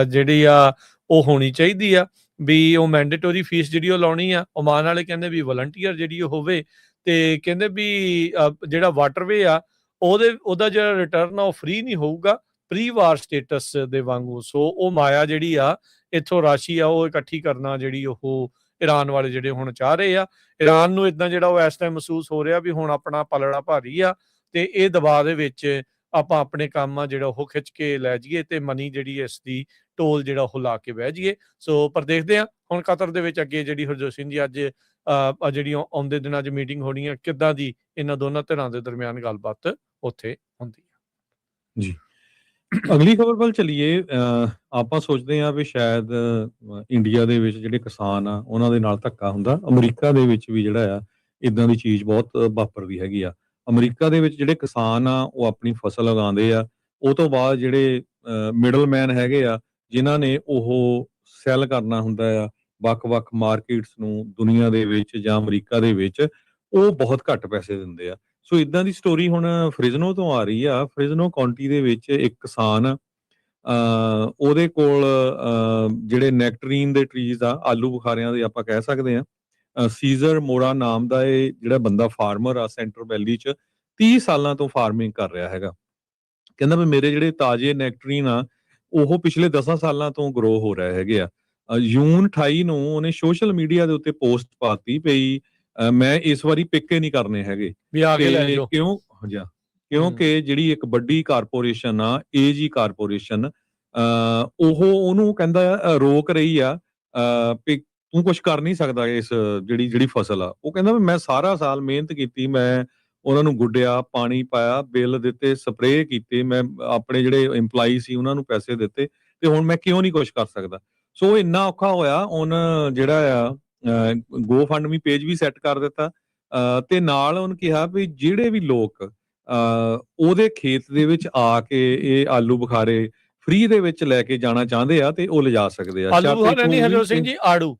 ਜਿਹੜੀ ਆ ਉਹ ਹੋਣੀ ਚਾਹੀਦੀ ਆ, ਵੀ ਉਹ ਮੈਂਡੇਟਰੀ ਫੀਸ ਜਿਹੜੀ ਉਹ ਲਾਉਣੀ ਆ। ਓਮਾਨ ਵਾਲੇ ਕਹਿੰਦੇ ਵੀ ਵਲੰਟੀਅਰ ਜਿਹੜੀ ਉਹ ਹੋਵੇ, ਤੇ ਕਹਿੰਦੇ ਵੀ ਜਿਹੜਾ ਵਾਟਰਵੇ ਆ ਉਹਦਾ ਜਿਹੜਾ ਰਿਟਰਨ ਆ ਉਹ ਫ੍ਰੀ ਨਹੀਂ ਹੋਊਗਾ, ਪ੍ਰੀ ਵਾਰ ਸਟੇਟਸ ਦੇ ਵਾਂਗੂ। ਸੋ ਉਹ ਮਾਇਆ ਜਿਹੜੀ ਆ ਇੱਥੋਂ ਰਾਸ਼ੀ ਆ ਉਹ ਇਕੱਠੀ ਕਰਨਾ ਜਿਹੜੀ ਉਹ ਈਰਾਨ ਵਾਲੇ ਜਿਹੜੇ ਹੁਣ ਚਾਹ ਰਹੇ ਆ। ਈਰਾਨ ਨੂੰ ਇਦਾਂ ਜਿਹੜਾ ਉਹ ਇਸ ਟਾਈਮ ਮਹਿਸੂਸ ਹੋ ਰਿਹਾ ਵੀ ਹੁਣ ਆਪਣਾ ਪਲੜਾ ਭਾਰੀ ਆ, ਤੇ ਇਹ ਦਬਾਅ ਦੇ ਵਿੱਚ ਆਪਾਂ ਆਪਣੇ ਕੰਮ ਆ ਜਿਹੜਾ ਉਹ ਖਿੱਚ ਕੇ ਲੈ ਜਾਈਏ ਤੇ ਮਨੀ ਜਿਹੜੀ ਇਸ ਦੀ ਟੋਲ ਜਿਹੜਾ ਉਹ ਲਾ ਕੇ ਬਹਿ ਜਾਈਏ। ਸੋ ਪਰ ਦੇਖਦੇ ਆ ਹੁਣ ਕਤਰ ਦੇ ਵਿੱਚ ਅੱਗੇ ਜਿਹੜੀ ਹਰਜੋਤ ਸਿੰਘ ਜੀ ਅੱਜ ਜਿਹੜੀ ਆਉਂਦੇ ਦਿਨਾਂ 'ਚ ਮੀਟਿੰਗ ਹੋਣੀ ਆ, ਕਿੱਦਾਂ ਦੀ ਇਹਨਾਂ ਦੋਨਾਂ ਧਿਰਾਂ ਦੇ ਦਰਮਿਆਨ ਗੱਲਬਾਤ ਉੱਥੇ ਹੁੰਦੀ ਆ। ਜੀ, ਅਗਲੀ ਖਬਰ ਵੱਲ ਚੱਲੀਏ। ਆਪਾਂ ਸੋਚਦੇ ਹਾਂ ਵੀ ਸ਼ਾਇਦ ਇੰਡੀਆ ਦੇ ਵਿੱਚ ਜਿਹੜੇ ਕਿਸਾਨ ਆ ਉਹਨਾਂ ਦੇ ਨਾਲ ਧੱਕਾ ਹੁੰਦਾ। ਅਮਰੀਕਾ ਦੇ ਵਿੱਚ ਵੀ ਜਿਹੜਾ ਆ ਇਦਾਂ ਦੀ ਚੀਜ਼ ਬਹੁਤ ਵਾਪਰਦੀ ਹੈਗੀ ਆ। ਅਮਰੀਕਾ ਦੇ ਵਿੱਚ ਜਿਹੜੇ ਕਿਸਾਨ ਆ ਉਹ ਆਪਣੀ ਫਸਲ ਉਗਾਉਂਦੇ ਆ, ਉਹ ਤੋਂ ਬਾਅਦ ਜਿਹੜੇ ਮਿਡਲਮੈਨ ਹੈਗੇ ਆ ਜਿਨ੍ਹਾਂ ਨੇ ਉਹ ਸੈੱਲ ਕਰਨਾ ਹੁੰਦਾ ਆ ਵੱਖ-ਵੱਖ ਮਾਰਕੀਟਸ ਨੂੰ ਦੁਨੀਆ ਦੇ ਵਿੱਚ ਜਾਂ ਅਮਰੀਕਾ ਦੇ ਵਿੱਚ, ਉਹ ਬਹੁਤ ਘੱਟ ਪੈਸੇ ਦਿੰਦੇ ਆ। ਸੋ ਇਦਾਂ ਦੀ ਸਟੋਰੀ ਹੁਣ ਫ੍ਰਿਜ਼ਨੋ ਤੋਂ ਆ ਰਹੀ ਆ। ਫ੍ਰਿਜ਼ਨੋ ਕਾਉਂਟੀ ਦੇ ਵਿੱਚ ਇੱਕ ਕਿਸਾਨ ਉਹਦੇ ਕੋਲ ਜਿਹੜੇ ਨੈਕਟਰੀਨ ਦੇ ਟਰੀਜ਼ ਆ, ਆਲੂ ਬੁਖਾਰਿਆਂ ਦੇ ਆਪਾਂ ਕਹਿ ਸਕਦੇ ਹਾਂ। ਸੀਜ਼ਰ ਮੋਰਾ ਨਾਮ ਦਾ ਇਹ ਜਿਹੜਾ ਬੰਦਾ ਫਾਰਮਰ ਆ ਸੈਂਟਰ ਵੈਲੀ 'ਚ 30 ਸਾਲਾਂ ਤੋਂ ਫਾਰਮਿੰਗ ਕਰ ਰਿਹਾ ਹੈਗਾ। ਕਹਿੰਦਾ ਵੀ ਮੇਰੇ ਜਿਹੜੇ ਤਾਜ਼ੇ ਨੈਕਟਰੀਨ ਆ ਉਹ ਪਿਛਲੇ 10 ਸਾਲਾਂ ਤੋਂ ਗਰੋ ਹੋ ਰਹੇ ਹੈਗੇ ਆ। ਜੂਨ 28 ਨੂੰ ਉਹਨੇ ਸੋਸ਼ਲ ਮੀਡੀਆ ਦੇ ਉੱਤੇ ਪੋਸਟ ਪਾਤੀ ਪਈ, ਮੈਂ ਇਸ ਵਾਰੀ ਪਿੱਕੇ ਨਹੀਂ ਕਰਨੇ ਹੈਗੇ। ਕਿਉਂਕਿ ਜਿਹੜੀ ਇੱਕ ਵੱਡੀ ਕਾਰਪੋਰੇਸ਼ਨ ਆ AG ਕਾਰਪੋਰੇਸ਼ਨ, ਉਹਨੂੰ ਕਹਿੰਦਾ ਰੋਕ ਰਹੀ ਆ ਵੀ ਤੂੰ ਕੁਛ ਕਰ ਨਹੀਂ ਸਕਦਾ ਇਸ ਜਿਹੜੀ ਫਸਲ ਆ। ਉਹ ਕਹਿੰਦਾ ਵੀ ਮੈਂ ਸਾਰਾ ਸਾਲ ਮਿਹਨਤ ਕੀਤੀ, ਮੈਂ ਉਹਨਾਂ ਨੂੰ ਗੁੱਡਿਆ, ਪਾਣੀ ਪਾਇਆ, ਬਿੱਲ ਦਿੱਤੇ, ਸਪਰੇਅ ਕੀਤੇ, ਮੈਂ ਆਪਣੇ ਜਿਹੜੇ ਇੰਪਲਾਈ ਸੀ ਉਹਨਾਂ ਨੂੰ ਪੈਸੇ ਦਿੱਤੇ, ਤੇ ਹੁਣ ਮੈਂ ਕਿਉਂ ਨਹੀਂ ਕੁਛ ਕਰ ਸਕਦਾ। ਸੋ ਇੰਨਾ ਔਖਾ ਹੋਇਆ, ਉਹਨ ਜਿਹੜਾ ਆ GoFundMe ਪੇਜ ਵੀ ਸੈੱਟ ਕਰ ਦਿੱਤਾ, ਤੇ ਨਾਲ ਉਹਨੇ ਕਿਹਾ ਵੀ ਜਿਹੜੇ ਵੀ ਲੋਕ ਉਹਦੇ ਖੇਤ ਦੇ ਵਿੱਚ ਆ ਕੇ ਇਹ ਆਲੂ ਬੁਖਾਰੇ ਫ੍ਰੀ ਦੇ ਵਿੱਚ ਲੈ ਕੇ ਜਾਣਾ ਚਾਹੁੰਦੇ ਆ ਤੇ ਉਹ ਲਿਜਾ ਸਕਦੇ ਆ। ਆਲੂ ਬੁਖਾਰੇ ਨਹੀਂ ਹਰਜੋਤ ਸਿੰਘ ਜੀ, ਆੜੂ,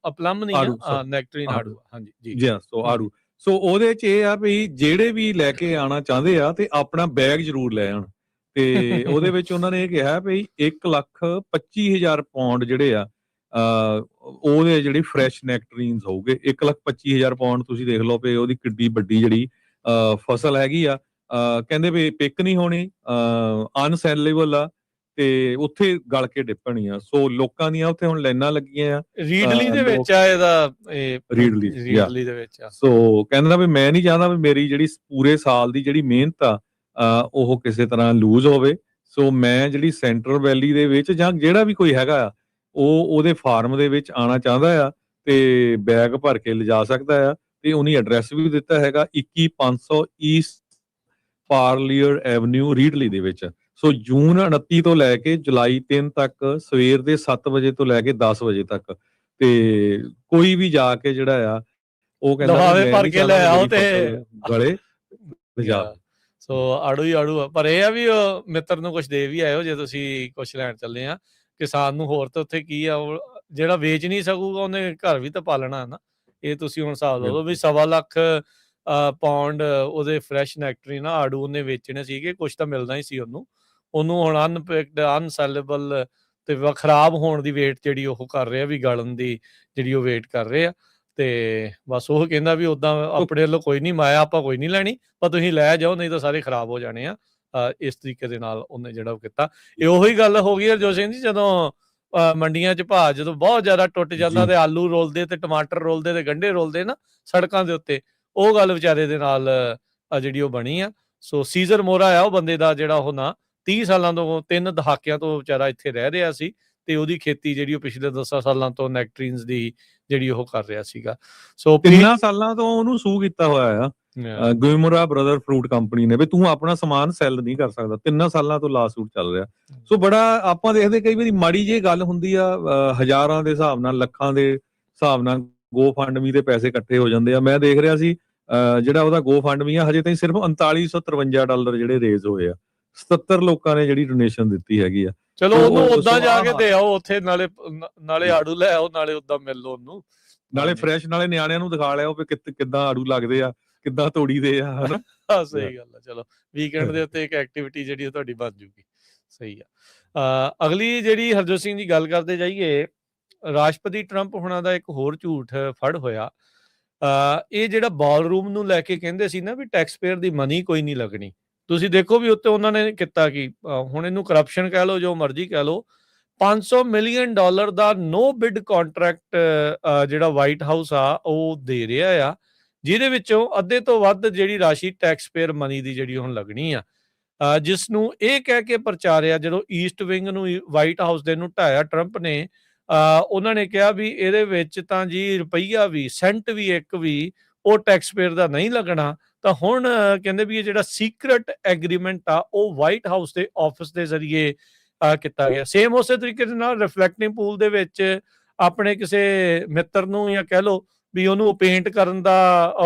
ਪਲਮ ਨਹੀਂ ਆ, ਨੈਕਟਰੀਨ ਆੜੂ। ਹਾਂਜੀ ਜੀ, ਸੋ ਆੜੂ। ਸੋ ਉਹਦੇ 'ਚ ਇਹ ਆ ਵੀ ਜਿਹੜੇ ਵੀ ਲੈ ਕੇ ਆਉਣਾ ਚਾਹੁੰਦੇ ਆ ਤੇ ਆਪਣਾ ਬੈਗ ਜ਼ਰੂਰ ਲੈ ਆਉਣ। ਤੇ ਉਹਦੇ ਵਿੱਚ ਉਹਨਾਂ ਨੇ ਇਹ ਕਿਹਾ ਵੀ 1,25,000 ਪਾਉਂਡ ਜਿਹੜੇ ਆ ਉਹਦੇ ਜਿਹੜੇ ਫਰੈਸ਼ ਨੈਕਟਰੀਨਸ ਹੋਊਗੇ। 1,25,000 ਪਾਉਂਡ ਤੁਸੀਂ ਦੇਖ ਲਓ ਵੀ ਉਹਦੀ ਕਿੱਡੀ ਵੱਡੀ ਜਿਹੜੀ ਫਸਲ ਹੈਗੀ ਆ। ਕਹਿੰਦੇ ਵੀ ਪਿਕ ਨਹੀਂ ਹੋਣੀ, ਅਨਸੈਲੇਬਲ ਆ, ਤੇ ਉੱਥੇ ਗਲ ਕੇ ਡਿੱਪਣੀ ਆ। ਸੋ ਲੋਕਾਂ ਦੀਆਂ ਉੱਥੇ ਹੁਣ ਲਾਈਨਾਂ ਲੱਗੀਆਂ ਆ। ਰੀਡਲੀ ਦੇ ਵਿੱਚ ਆ ਇਹਦਾ, ਰੀਡਲੀ ਦੇ ਵਿੱਚ ਆ। ਸੋ ਕਹਿੰਦਾ ਵੀ ਮੈਂ ਨਹੀਂ ਚਾਹੁੰਦਾ ਵੀ ਮੇਰੀ ਜਿਹੜੀ ਪੂਰੇ ਸਾਲ ਦੀ ਜਿਹੜੀ ਮਿਹਨਤ ਆ ਉਹ ਕਿਸੇ ਤਰ੍ਹਾਂ ਲੂਜ਼ ਹੋਵੇ। ਸੋ ਮੈਂ ਜਿਹੜੀ ਸੈਂਟਰਲ ਵੈਲੀ ਦੇ ਵਿੱਚ ਜਾਂ ਜਿਹੜਾ ਵੀ ਕੋਈ ਹੈਗਾ ਆ ਉਹ ਉਹਦੇ ਫਾਰਮ ਦੇ ਵਿੱਚ ਆਉਣਾ ਚਾਹੁੰਦਾ ਆ ਤੇ ਬੈਗ ਭਰ ਕੇ ਲਿਜਾ ਸਕਦਾ ਆ। ਤੇ ਉਹਨੇ ਐਡਰੈਸ ਵੀ ਦਿੱਤਾ ਹੈਗਾ 21500 ਈਸਟ ਪਾਰਲੀਅਰ ਐਵਨਿਊ ਰੀਡਲੀ ਦੇ ਵਿੱਚ। ਸੋ ਜੂਨ 29 ਤੋਂ ਲੈ ਕੇ ਜੁਲਾਈ 3 ਤੱਕ ਸਵੇਰ ਦੇ 7 ਵਜੇ ਤੋਂ ਲੈ ਕੇ 10 ਵਜੇ ਤੱਕ ਤੇ ਕੋਈ ਵੀ ਜਾ ਕੇ ਜਿਹੜਾ ਆ ਉਹ ਕਹਿੰਦਾ ਭਰ ਕੇ ਲੈ ਆਓ ਤੇ ਗਲੇ ਲਿਜਾ। ਸੋ ਆੜੂ ਹੀ ਆੜੂ ਆ। ਪਰ ਇਹ ਆ ਵੀ ਮਿੱਤਰ ਨੂੰ ਕੁਛ ਦੇ ਵੀ ਆਇਓ ਜੇ ਤੁਸੀਂ ਕੁਛ ਲੈਣ ਚੱਲੇ ਆ। ਕਿਸਾਨ ਨੂੰ ਹੋਰ ਤਾਂ ਉੱਥੇ ਕੀ ਆ, ਉਹ ਜਿਹੜਾ ਵੇਚ ਨਹੀਂ ਸਕੂਗਾ ਉਹਨੇ ਘਰ ਵੀ ਤਾਂ ਪਾਲਣਾ ਨਾ। ਇਹ ਤੁਸੀਂ ਹੁਣ ਹਿਸਾਬ ਲਾ ਲਓ ਵੀ 1.25 ਲੱਖ ਪਾਉਂਡ ਉਹਦੇ ਫਰੈਸ਼ ਨੈਕਟਰੀਨ ਆੜੂ ਉਹਨੇ ਵੇਚਣੇ ਸੀਗੇ। ਕੁਛ ਤਾਂ ਮਿਲਣਾ ਹੀ ਸੀ ਉਹਨੂੰ ਹੁਣ ਅਨਪਿਕਡ, ਅਨਸੈਲੇਬਲ ਤੇ ਖਰਾਬ ਹੋਣ ਦੀ ਵੇਟ ਜਿਹੜੀ ਉਹ ਕਰ ਰਿਹਾ, ਵੀ ਗਲਣ ਦੀ ਜਿਹੜੀ ਉਹ ਵੇਟ ਕਰ ਰਹੇ ਆ। ਤੇ ਬਸ ਉਹ ਕਹਿੰਦਾ ਵੀ ਓਦਾਂ ਆਪਣੇ ਵੱਲੋਂ ਕੋਈ ਨਹੀਂ ਮਾਇਆ, ਆਪਾਂ ਕੋਈ ਨਹੀਂ ਲੈਣੀ, ਪਰ ਤੁਸੀਂ ਲੈ ਜਾਓ, ਨਹੀਂ ਤਾਂ ਸਾਰੇ ਖਰਾਬ ਹੋ ਜਾਣੇ ਆ। ਇਸ ਤਰੀਕੇ ਦੇ ਨਾਲ ਉਹਨੇ ਜਿਹੜਾ ਉਹ ਕੀਤਾ। ਇਹ ਉਹੀ ਗੱਲ ਹੋ ਗਈ ਹਰਜੋਤ ਸਿੰਘ ਜੀ, ਜਦੋਂ ਮੰਡੀਆਂ 'ਚ ਭਾਅ ਜਦੋਂ ਬਹੁਤ ਜ਼ਿਆਦਾ ਟੁੱਟ ਜਾਂਦਾ ਤੇ ਆਲੂ ਰੋਲਦੇ ਤੇ ਟਮਾਟਰ ਰੋਲਦੇ ਤੇ ਗੰਢੇ ਰੋਲਦੇ ਨਾ ਸੜਕਾਂ ਦੇ ਉੱਤੇ, ਉਹ ਗੱਲ ਵਿਚਾਰੇ ਦੇ ਨਾਲ ਜਿਹੜੀ ਉਹ ਬਣੀ ਆ। ਸੋ ਸੀਜ਼ਰ ਮੋਰਾ ਆ ਉਹ ਬੰਦੇ ਦਾ ਜਿਹੜਾ ਉਹ ਨਾ 30 ਸਾਲਾਂ ਤੋਂ 3 ਦਹਾਕਿਆਂ ਤੋਂ ਵਿਚਾਰਾ ਇੱਥੇ ਰਹਿ ਰਿਹਾ ਸੀ ਤੇ ਉਹਦੀ ਖੇਤੀ ਜਿਹੜੀ ਉਹ ਪਿਛਲੇ 10 ਸਾਲਾਂ ਤੋਂ ਨੈਕਟਰੀਨਸ ਦੀ ਜਿਹੜੀ ਉਹ ਕਰ ਰਿਹਾ ਸੀਗਾ। ਸੋ 3 ਸਾਲਾਂ ਤੋਂ ਉਹਨੂੰ ਸੂ ਕੀਤਾ ਹੋਇਆ ਆ ਗੁਇਮੁਰਾ ਬ੍ਰਦਰ ਫਰੂਟ ਕੰਪਨੀ ਨੇ ਵੀ ਤੂੰ ਆਪਣਾ ਸਮਾਨ ਸੈੱਲ ਨਹੀਂ ਕਰ ਸਕਦਾ। 3 ਸਾਲਾਂ ਤੋਂ ਲਾ ਸੂਟ ਚੱਲ ਰਿਹਾ। ਸੋ ਬੜਾ ਆਪਾਂ ਦੇਖਦੇ ਕਈ ਵਾਰੀ ਮਾੜੀ ਜਿਹੀ ਗੱਲ ਹੁੰਦੀ ਆ, ਹਜ਼ਾਰਾਂ ਦੇ ਹਿਸਾਬ ਨਾਲ, ਲੱਖਾਂ ਦੇ ਹਿਸਾਬ ਨਾਲ GoFundMe ਦੇ ਪੈਸੇ ਇਕੱਠੇ ਹੋ ਜਾਂਦੇ ਆ। ਮੈਂ ਦੇਖ ਰਿਹਾ ਸੀ ਜਿਹੜਾ ਉਹਦਾ GoFundMe ਆ ਹਜੇ ਤਾਈਂ ਸਿਰਫ $3953 ਜਿਹੜੇ ਰੇਜ਼ ਹੋਏ ਆ। 77 ਲੋਕਾਂ ਨੇ ਜਿਹੜੀ ਡੋਨੇਸ਼ਨ ਦਿੱਤੀ ਹੈਗੀ ਆ। ਚਲੋ ਉਹ- ਉਹਨੂੰ ਉਹ ਓਦਾਂ ਜਾ ਕੇ ਹਾਂ। ਦੇ ਆਓ ਉੱਥੇ, ਨਾਲੇ ਨਾਲੇ ਆੜੂ ਲੈ ਆਓ, ਨਾਲੇ ਓਦਾਂ ਮਿਲ ਲਓ ਉਹਨੂੰ, ਨਾਲੇ ਹਾਂਜੀ। ਫਰੈਸ਼, ਨਾਲੇ ਨਿਆਣਿਆਂ ਨੂੰ ਦਿਖਾ ਲਿਆਓ ਵੀ ਕਿੱਦਾਂ ਆੜੂ ਲੱਗਦੇ ਆ, ਕਿੱਦਾਂ ਤੋੜੀਦੇ ਆ, ਹਨਾ। ਹਾਂ ਸਹੀ ਗੱਲ ਆ। ਚਲੋ ਵੀਕਐਂਡ ਦੇ ਉੱਤੇ ਇੱਕ ਐਕਟੀਵਿਟੀ ਜਿਹੜੀ ਉਹ ਤੁਹਾਡੀ ਬਣ ਜੂਗੀ। ਸਹੀ ਆ। ਅਗਲੀ ਜਿਹੜੀ ਹਰਜੋਤ ਸਿੰਘ ਦੀ ਗੱਲ ਕਰਦੇ ਜਾਈਏ, ਰਾਸ਼ਟਰਪਤੀ ਟਰੰਪ ਹੁਣਾਂ ਦਾ ਇੱਕ ਹੋਰ ਝੂਠ ਫੜ ਹੋਇਆ। ਇਹ ਜਿਹੜਾ ਬਾਲਰੂਮ ਨੂੰ ਲੈ ਕੇ ਕਹਿੰਦੇ ਸੀ ਨਾ ਵੀ ਟੈਕਸ ਪੇਅਰ ਦੀ ਮਨੀ ਕੋਈ ਨਹੀਂ ਲੱਗਣੀ, ਤੁਸੀਂ ਦੇਖੋ ਵੀ ਉੱਤੇ ਉਹਨਾਂ ਨੇ ਕੀਤਾ ਕੀ, ਹੁਣ ਇਹਨੂੰ ਕਰਪਸ਼ਨ ਕਹਿ ਲਓ, ਜੋ ਮਰਜ਼ੀ ਕਹਿ ਲਓ। $500 ਮਿਲੀਅਨ ਦਾ ਨੋ ਬਿਡ ਕੰਟਰੈਕਟ ਜਿਹੜਾ ਵਾਈਟ ਹਾਊਸ ਆ ਉਹ ਦੇ ਰਿਹਾ ਆ, ਜਿਹਦੇ ਵਿੱਚੋਂ ਅੱਧੇ ਤੋਂ ਵੱਧ ਜਿਹੜੀ ਰਾਸ਼ੀ ਟੈਕਸ ਪੇਅਰ ਮਨੀ ਦੀ ਜਿਹੜੀ ਹੁਣ ਲੱਗਣੀ ਆ, ਜਿਸ ਨੂੰ ਇਹ ਕਹਿ ਕੇ ਪ੍ਰਚਾਰਿਆ ਜਦੋਂ ਈਸਟ ਵਿੰਗ ਨੂੰ ਵਾਈਟ ਹਾਊਸ ਦੇ ਨੂੰ ਢਾਇਆ ਟਰੰਪ ਨੇ। ਉਹਨਾਂ ਨੇ ਕਿਹਾ ਵੀ ਇਹਦੇ ਵਿੱਚ ਤਾਂ ਜੀ ਰੁਪਈਆ ਵੀ, ਸੈਂਟ ਵੀ ਇੱਕ ਵੀ ਉਹ ਟੈਕਸ ਪੇਅਰ ਦਾ ਨਹੀਂ ਲੱਗਣਾ। ਤਾਂ ਹੁਣ ਕਹਿੰਦੇ ਵੀ ਇਹ ਜਿਹੜਾ ਸੀਕ੍ਰੇਟ ਐਗਰੀਮੈਂਟ ਆ ਉਹ ਵਾਈਟ ਹਾਊਸ ਦੇ ਆਫਿਸ ਦੇ ਜ਼ਰੀਏ ਕੀਤਾ ਗਿਆ। ਸੇਮ ਉਸੇ ਤਰੀਕੇ ਦੇ ਨਾਲ ਰਿਫਲੈਕਟਿੰਗ ਪੂਲ ਦੇ ਵਿੱਚ ਆਪਣੇ ਕਿਸੇ ਮਿੱਤਰ ਨੂੰ ਜਾਂ ਕਹਿ ਲਓ ਵੀ ਉਹਨੂੰ ਪੇਂਟ ਕਰਨ ਦਾ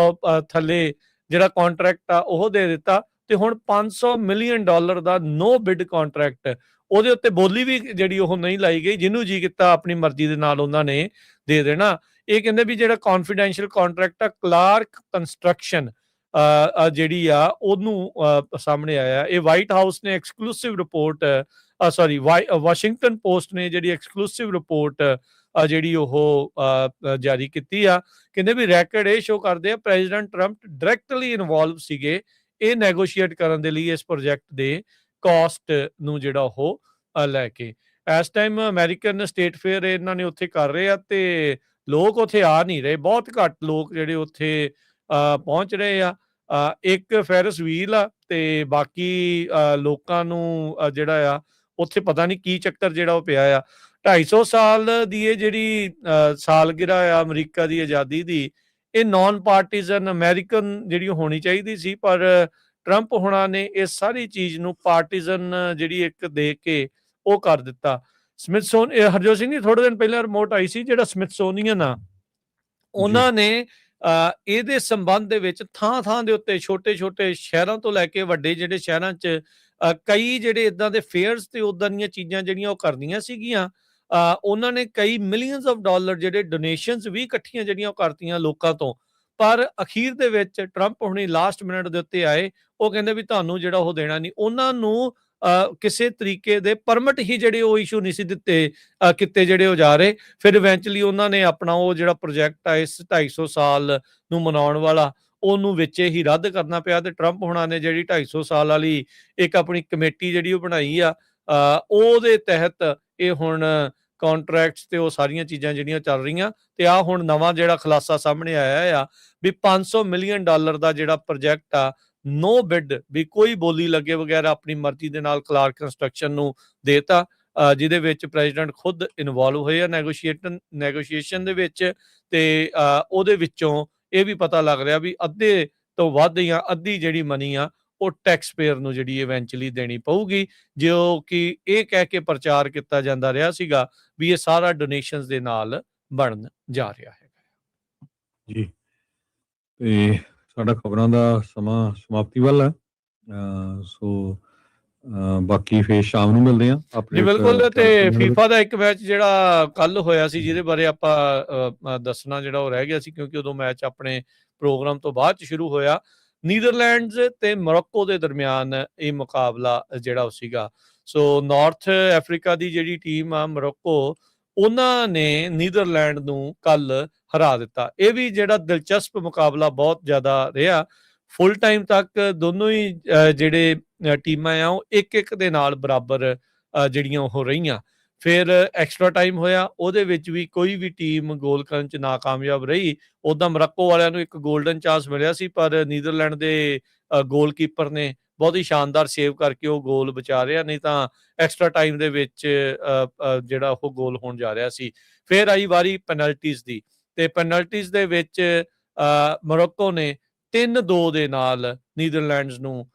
ਥੱਲੇ ਜਿਹੜਾ ਕੰਟਰੈਕਟ ਆ ਉਹ ਦੇ ਦਿੱਤਾ, ਤੇ ਹੁਣ $500 ਮਿਲੀਅਨ ਦਾ ਨੋ ਬਿਡ ਕੰਟਰੈਕਟ, ਉਹਦੇ ਉੱਤੇ ਬੋਲੀ ਵੀ ਜਿਹੜੀ ਉਹ ਨਹੀਂ ਲਾਈ ਗਈ, ਜਿਹਨੂੰ ਜੀ ਕੀਤਾ ਆਪਣੀ ਮਰਜ਼ੀ ਦੇ ਨਾਲ ਉਹਨਾਂ ਨੇ ਦੇ ਦੇਣਾ। ਇਹ ਕਹਿੰਦੇ ਵੀ ਜਿਹੜਾ ਕੌਨਫੀਡੈਂਸ਼ੀਅਲ ਕੰਟਰੈਕਟ ਆ ਕਲਾਰਕ ਕੰਸਟਰਕਸ਼ਨ ਜਿਹੜੀ ਆ ਉਹਨੂੰ ਸਾਹਮਣੇ ਆਇਆ। ਇਹ ਵਾਈਟ ਹਾਊਸ ਨੇ ਐਕਸਕਲੂਸਿਵ ਰਿਪੋਰਟ, ਵਾਸ਼ਿੰਗਟਨ ਪੋਸਟ ਨੇ ਜਿਹੜੀ ਐਕਸਕਲੂਸਿਵ ਰਿਪੋਰਟ ਜਿਹੜੀ ਉਹ ਜਾਰੀ ਕੀਤੀ ਆ। ਕਹਿੰਦੇ ਵੀ ਰੈਕਡ ਇਹ ਸ਼ੋ ਕਰਦੇ ਆ ਪ੍ਰੈਜ਼ੀਡੈਂਟ ਟਰੰਪ ਡਾਇਰੈਕਟਲੀ ਇਨਵੋਲਵ ਸੀਗੇ ਇਹ ਨੈਗੋਸ਼ੀਏਟ ਕਰਨ ਦੇ ਲਈ, ਇਸ ਪ੍ਰੋਜੈਕਟ ਦੇ ਕਾਸਟ ਨੂੰ ਜਿਹੜਾ ਉਹ ਲੈ ਕੇ। ਇਸ ਟਾਈਮ ਅਮਰੀਕਨ ਸਟੇਟ ਫੇਅਰ ਇਹਨਾਂ ਨੇ ਉੱਥੇ ਕਰ ਰਹੇ ਆ, ਤੇ ਲੋਕ ਉੱਥੇ ਆ ਨਹੀਂ ਰਹੇ, ਬਹੁਤ ਘੱਟ ਲੋਕ ਜਿਹੜੇ ਉੱਥੇ ਪਹੁੰਚ ਰਹੇ ਆ। ਇੱਕ ਫੈਰਸ ਵੀਲ ਆ, ਤੇ ਬਾਕੀ ਲੋਕਾਂ ਨੂੰ ਜਿਹੜਾ ਆ ਉੱਥੇ ਪਤਾ ਨਹੀਂ ਕੀ ਚੱਕਰ ਜਿਹੜਾ ਉਹ ਪਿਆ ਆ। 250 ਸਾਲ ਦੀ ਇਹ ਜਿਹੜੀ ਸਾਲਗਿਰਾ ਆ ਅਮਰੀਕਾ ਦੀ ਆਜ਼ਾਦੀ ਦੀ, ਇਹ ਨਾਨ ਪਾਰਟੀਜ਼ਨ ਅਮਰੀਕਨ ਜਿਹੜੀ ਹੋਣੀ ਚਾਹੀਦੀ ਸੀ, ਪਰ ਟਰੰਪ ਹੁਣਾਂ ਨੇ ਇਸ ਸਾਰੀ ਚੀਜ਼ ਨੂੰ ਪਾਰਟੀਜ਼ਨ ਜਿਹੜੀ ਇੱਕ ਦੇ ਕੇ ਉਹ ਕਰ ਦਿੱਤਾ। ਹਰਜੋਤ ਸਿੰਘ ਜੀ ਥੋੜੇ ਦਿਨ ਪਹਿਲਾਂ ਰਿਮੋਟ ਆਈ ਸੀ, ਜਿਹੜਾ ਸਮਿਥਸੋਨੀਅਨ ਆ ਉਹਨਾਂ ਨੇ ਇਹਦੇ ਸੰਬੰਧ ਦੇ ਵਿੱਚ ਥਾਂ ਦੇ ਉੱਤੇ ਛੋਟੇ ਸ਼ਹਿਰਾਂ ਤੋਂ ਲੈ ਕੇ ਵੱਡੇ ਜਿਹੜੇ ਸ਼ਹਿਰਾਂ 'ਚ ਕਈ ਜਿਹੜੇ ਇਦਾਂ ਦੇ ਫੇਅਰਸ ਤੇ ਉਦਾਂ ਦੀਆਂ ਚੀਜ਼ਾਂ ਜਿਹੜੀਆਂ ਉਹ ਕਰਨੀਆਂ ਸੀਗੀਆਂ। ਉਹਨਾਂ ਨੇ ਕਈ ਮਿਲੀਅਨਸ ਆਫ ਡਾਲਰ ਜਿਹੜੇ ਡੋਨੇਸ਼ਨਸ ਵੀ ਇਕੱਠੀਆਂ ਜਿਹੜੀਆਂ ਉਹ ਕਰਤੀਆਂ ਲੋਕਾਂ ਤੋਂ, ਪਰ ਅਖੀਰ ਦੇ ਵਿੱਚ ਟਰੰਪ ਹੁਣੀ ਲਾਸਟ ਮਿੰਟ ਦੇ ਉੱਤੇ ਆਏ, ਉਹ ਕਹਿੰਦੇ ਵੀ ਤੁਹਾਨੂੰ ਜਿਹੜਾ ਉਹ ਦੇਣਾ ਨਹੀਂ। ਉਹਨਾਂ ਨੂੰ ਕਿਸੇ ਤਰੀਕੇ ਦੇ ਪਰਮਿਟ ਹੀ ਜਿਹੜੇ ਉਹ ਇਸ਼ੂ ਨਹੀਂ ਸੀ ਦਿੱਤੇ ਕਿਤੇ ਜਿਹੜੇ ਉਹ ਜਾ ਰਹੇ। ਫਿਰ ਇਵੈਂਚੁਅਲੀ ਉਹਨਾਂ ਨੇ ਆਪਣਾ ਉਹ ਜਿਹੜਾ ਪ੍ਰੋਜੈਕਟ ਆ ਇਸ 250 ਸਾਲ ਨੂੰ ਮਨਾਉਣ ਵਾਲਾ, ਉਹਨੂੰ ਵਿੱਚ ਹੀ ਰੱਦ ਕਰਨਾ ਪਿਆ, ਤੇ ਟਰੰਪ ਹੁਣਾਂ ਨੇ ਜਿਹੜੀ 250 ਸਾਲ ਵਾਲੀ ਇੱਕ ਆਪਣੀ ਕਮੇਟੀ ਜਿਹੜੀ ਉਹ ਬਣਾਈ ਆ, ਉਹਦੇ ਤਹਿਤ ਇਹ ਹੁਣ ਕੰਟਰੈਕਟਸ ਤੇ ਉਹ ਸਾਰੀਆਂ ਚੀਜ਼ਾਂ ਜਿਹੜੀਆਂ ਚੱਲ ਰਹੀਆਂ। ਤੇ ਆ ਹੁਣ ਨਵਾਂ ਜਿਹੜਾ ਖੁਲਾਸਾ ਸਾਹਮਣੇ ਆਇਆ ਆ ਵੀ $500 ਮਿਲੀਅਨ ਦਾ ਜਿਹੜਾ ਪ੍ਰੋਜੈਕਟ ਆ ਨੋ ਬਿਡ, ਵੀ ਕੋਈ ਬੋਲੀ ਲੱਗੇ ਵਗੈਰਾ ਆਪਣੀ ਮਰਜ਼ੀ ਦੇ ਨਾਲ ਕਲਾਰਕ ਕੰਸਟਰਕਸ਼ਨ ਨੂੰ ਦੇਤਾ, ਜਿਹਦੇ ਵਿੱਚ ਪ੍ਰੈਜ਼ੀਡੈਂਟ ਖੁਦ ਇਨਵੋਲਵ ਹੋਏ ਆ ਨੈਗੋਸ਼ੀਏਸ਼ਨ ਦੇ ਵਿੱਚ। ਤੇ ਉਹਦੇ ਵਿੱਚੋਂ ਇਹ ਵੀ ਪਤਾ ਲੱਗ ਰਿਹਾ ਵੀ ਅੱਧੇ ਤੋਂ ਵੱਧ ਜਾਂ ਅੱਧੀ ਜਿਹੜੀ ਮਨੀ ਆ ਉਹ ਟੈਕਸ ਪੇਅਰ ਨੂੰ ਜਿਹੜੀ ਇਵੈਂਚੁਅਲੀ ਦੇਣੀ ਪਊਗੀ, ਜੋ ਕਿ ਇਹ ਕਹਿ ਕੇ ਪ੍ਰਚਾਰ ਕੀਤਾ ਜਾਂਦਾ ਰਿਹਾ ਸੀਗਾ ਵੀ ਇਹ ਸਾਰਾ ਡੋਨੇਸ਼ਨਸ ਦੇ ਨਾਲ ਬਣਨ ਜਾ ਰਿਹਾ ਹੈਗਾ ਜੀ। ਤੇ ਸਾਡਾ ਖਬਰਾਂ ਦਾ ਸਮਾਂ ਸਮਾਪਤੀ ਵੱਲ ਹੈ, ਸੋ ਬਾਕੀ ਫੇਰ ਸ਼ਾਮ ਨੂੰ ਮਿਲਦੇ ਆ ਜੀ। ਬਿਲਕੁਲ। ਤੇ ਫੀਫਾ ਦਾ ਇੱਕ ਮੈਚ ਜਿਹੜਾ ਕੱਲ ਹੋਇਆ ਸੀ, ਜਿਹਦੇ ਬਾਰੇ ਆਪਾਂ ਦੱਸਣਾ ਜਿਹੜਾ ਉਹ ਰਹਿ ਗਿਆ ਸੀ, ਕਿਉਂਕਿ ਉਦੋਂ ਮੈਚ ਆਪਣੇ ਪ੍ਰੋਗਰਾਮ ਤੋਂ ਬਾਅਦ ਚ ਸ਼ੁਰੂ ਹੋਇਆ। ਨੀਦਰਲੈਂਡਸ ਤੇ ਮੋਰੋਕੋ ਦੇ ਦਰਮਿਆਨ ਇਹ ਮੁਕਾਬਲਾ ਜਿਹੜਾ ਉਹ ਸੀਗਾ। ਸੋ ਨਾਰਥ ਅਫਰੀਕਾ ਦੀ ਜਿਹੜੀ ਟੀਮ ਆ ਮੋਰੋਕੋ, ਉਹਨਾਂ ਨੇ ਨੀਦਰਲੈਂਡ ਨੂੰ ਕੱਲ ਹਰਾ ਦਿੱਤਾ। ਇਹ ਵੀ ਜਿਹੜਾ ਦਿਲਚਸਪ ਮੁਕਾਬਲਾ ਬਹੁਤ ਜ਼ਿਆਦਾ ਰਿਹਾ। ਫੁੱਲ ਟਾਈਮ ਤੱਕ ਦੋਨੋਂ ਹੀ ਜਿਹੜੇ ਟੀਮਾਂ ਆ ਉਹ ਇੱਕ ਦੇ ਨਾਲ ਬਰਾਬਰ ਜਿਹੜੀਆਂ ਉਹ ਰਹੀਆਂ। ਫਿਰ ਐਕਸਟਰਾ ਟਾਈਮ ਹੋਇਆ, ਉਹਦੇ ਵਿੱਚ ਵੀ ਕੋਈ ਵੀ ਟੀਮ ਗੋਲ ਕਰਨ 'ਚ ਨਾਕਾਮਯਾਬ ਰਹੀ। ਉੱਦਾਂ ਮੋਰੋਕੋ ਵਾਲਿਆਂ ਨੂੰ ਇੱਕ ਗੋਲਡਨ ਚਾਂਸ ਮਿਲਿਆ ਸੀ, ਪਰ ਨੀਦਰਲੈਂਡ ਦੇ ਗੋਲਕੀਪਰ ਨੇ ਬਹੁਤ ਹੀ ਸ਼ਾਨਦਾਰ ਸੇਵ ਕਰਕੇ ਉਹ ਗੋਲ ਬਚਾ ਰਿਹਾ, ਨਹੀਂ ਤਾਂ ਐਕਸਟਰਾ ਟਾਈਮ ਦੇ ਵਿੱਚ ਜਿਹੜਾ ਉਹ ਗੋਲ ਹੋਣ ਜਾ ਰਿਹਾ ਸੀ। ਫਿਰ ਆਈ ਵਾਰੀ ਪੈਨਲਟੀਜ਼ ਦੀ, ਤੇ ਪੈਨਲਟੀਜ਼ ਦੇ ਵਿੱਚ ਮੋਰੋਕੋ ਨੇ 3-2 ਦੇ ਨਾਲ ਨੀਦਰਲੈਂਡਸ ਨੂੰ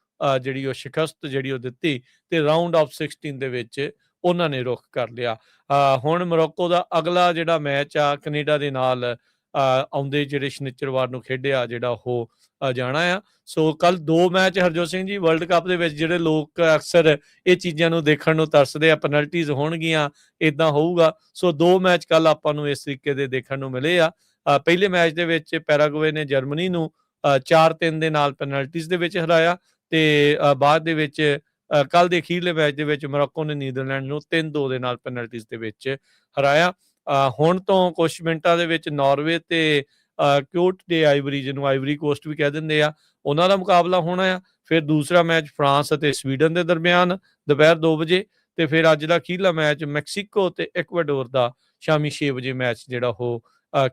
ਜਿਹੜੀ ਉਹ ਸ਼ਿਕਸਤ ਜਿਹੜੀ ਉਹ ਦਿੱਤੀ, ਤੇ ਰਾਊਂਡ ਆਫ 16 ਦੇ ਵਿੱਚ ਉਹਨਾਂ ਨੇ ਰੁੱਖ ਕਰ ਲਿਆ। ਹੁਣ ਮੋਰੋਕੋ ਦਾ ਅਗਲਾ ਜਿਹੜਾ ਮੈਚ ਆ ਕੈਨੇਡਾ ਦੇ ਨਾਲ ਆਉਂਦੇ ਜਿਹੜੇ ਸ਼ਨੀਚਰਵਾਰ ਨੂੰ ਖੇਡਿਆ ਜਿਹੜਾ ਉਹ ਜਾਣਾ ਆ। ਸੋ ਕੱਲ 2 ਮੈਚ ਹਰਜੋਤ ਸਿੰਘ ਜੀ ਵਰਲਡ ਕੱਪ ਦੇ ਵਿੱਚ ਜਿਹੜੇ ਲੋਕ ਅਕਸਰ ਇਹ ਚੀਜ਼ਾਂ ਨੂੰ ਦੇਖਣ ਨੂੰ ਤਰਸਦੇ ਆ, ਪੈਨਲਟੀਜ਼ ਹੋਣਗੀਆਂ, ਇੱਦਾਂ ਹੋਊਗਾ। ਸੋ 2 ਮੈਚ ਕੱਲ ਆਪਾਂ ਨੂੰ ਇਸ ਤਰੀਕੇ ਦੇ ਦੇਖਣ ਨੂੰ ਮਿਲੇ ਆ। ਪਹਿਲੇ ਮੈਚ ਦੇ ਵਿੱਚ ਪੈਰਾਗੁਏ ਨੇ ਜਰਮਨੀ ਨੂੰ 4-3 ਦੇ ਨਾਲ ਪੈਨਲਟੀਜ਼ ਦੇ ਵਿੱਚ ਹਰਾਇਆ, ਤੇ ਬਾਅਦ ਦੇ ਵਿੱਚ ਕੱਲ ਦੇ ਅਖੀਰਲੇ ਮੈਚ ਦੇ ਵਿੱਚ ਮੋਰੋਕੋ ਨੇ ਨੀਦਰਲੈਂਡ ਨੂੰ 3-2 ਦੇ ਨਾਲ ਪੈਨਲਟੀਜ਼ ਦੇ ਵਿੱਚ ਹਰਾਇਆ। ਹੁਣ ਤੋਂ ਕੁਛ ਮਿੰਟਾਂ ਦੇ ਵਿੱਚ ਨਾਰਵੇ ਤੇ ਕੋਟ ਦੇ ਆਈਵਰੀ, ਜਿਹਨੂੰ ਆਈਵਰੀ ਕੋਸਟ ਵੀ ਕਹਿ ਦਿੰਦੇ ਆ, ਉਹਨਾਂ ਦਾ ਮੁਕਾਬਲਾ ਹੋਣਾ ਆ। ਫਿਰ ਦੂਸਰਾ ਮੈਚ ਫਰਾਂਸ ਅਤੇ ਸਵੀਡਨ ਦੇ ਦਰਮਿਆਨ ਦੁਪਹਿਰ 2 ਵਜੇ, ਤੇ ਫਿਰ ਅੱਜ ਦਾ ਅਖੀਰਲਾ ਮੈਚ ਮੈਕਸੀਕੋ ਤੇ ਇਕਵਾਡੋਰ ਦਾ ਸ਼ਾਮੀ 6 ਵਜੇ ਮੈਚ ਜਿਹੜਾ ਉਹ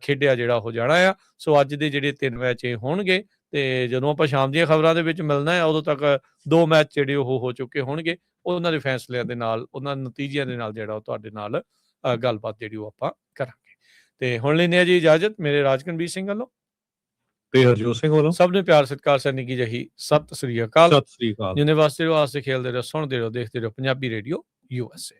ਖੇਡਿਆ ਜਿਹੜਾ ਉਹ ਜਾਣਾ ਆ। ਸੋ ਅੱਜ ਦੇ ਜਿਹੜੇ 3 ਮੈਚ ਇਹ ਹੋਣਗੇ, ਤੇ ਜਦੋਂ ਆਪਾਂ ਸ਼ਾਮ ਦੀਆਂ ਖਬਰਾਂ ਦੇ ਵਿੱਚ ਮਿਲਣਾ ਹੈ ਉਦੋਂ ਤੱਕ 2 ਮੈਚ ਜਿਹੜੇ ਉਹ ਹੋ ਚੁੱਕੇ ਹੋਣਗੇ। ਉਹਨਾਂ ਦੇ ਫੈਸਲਿਆਂ ਦੇ ਨਾਲ, ਉਹਨਾਂ ਦੇ ਨਤੀਜਿਆਂ ਦੇ ਨਾਲ ਜਿਹੜਾ ਉਹ ਤੁਹਾਡੇ ਨਾਲ ਗੱਲਬਾਤ ਜਿਹੜੀ ਉਹ ਆਪਾਂ ਕਰਾਂਗੇ। ਤੇ ਹੁਣ ਲੈਂਦੇ ਆ ਜੀ ਇਜਾਜ਼ਤ ਮੇਰੇ ਰਾਜਕਨਵੀਰ ਸਿੰਘ ਵੱਲੋਂ ਤੇ ਹਰਜੋਤ ਸਿੰਘ ਵੱਲੋਂ। ਸਭ ਨੇ ਪਿਆਰ ਸਤਿਕਾਰ ਸਰ ਨਿੱਕੀ ਜਿਹੀ ਸਤਿ ਸ੍ਰੀ ਅਕਾਲ। ਸਤਿ ਸ੍ਰੀ ਅਕਾਲ। ਜਿੰਨੇ ਵਾਸਤੇ ਰਹੋ, ਆਸਤੇ ਖੇਲਦੇ ਰਹੋ, ਸੁਣਦੇ ਰਹੋ, ਦੇਖਦੇ ਰਹੋ ਪੰਜਾਬੀ ਰੇਡੀਓ USA।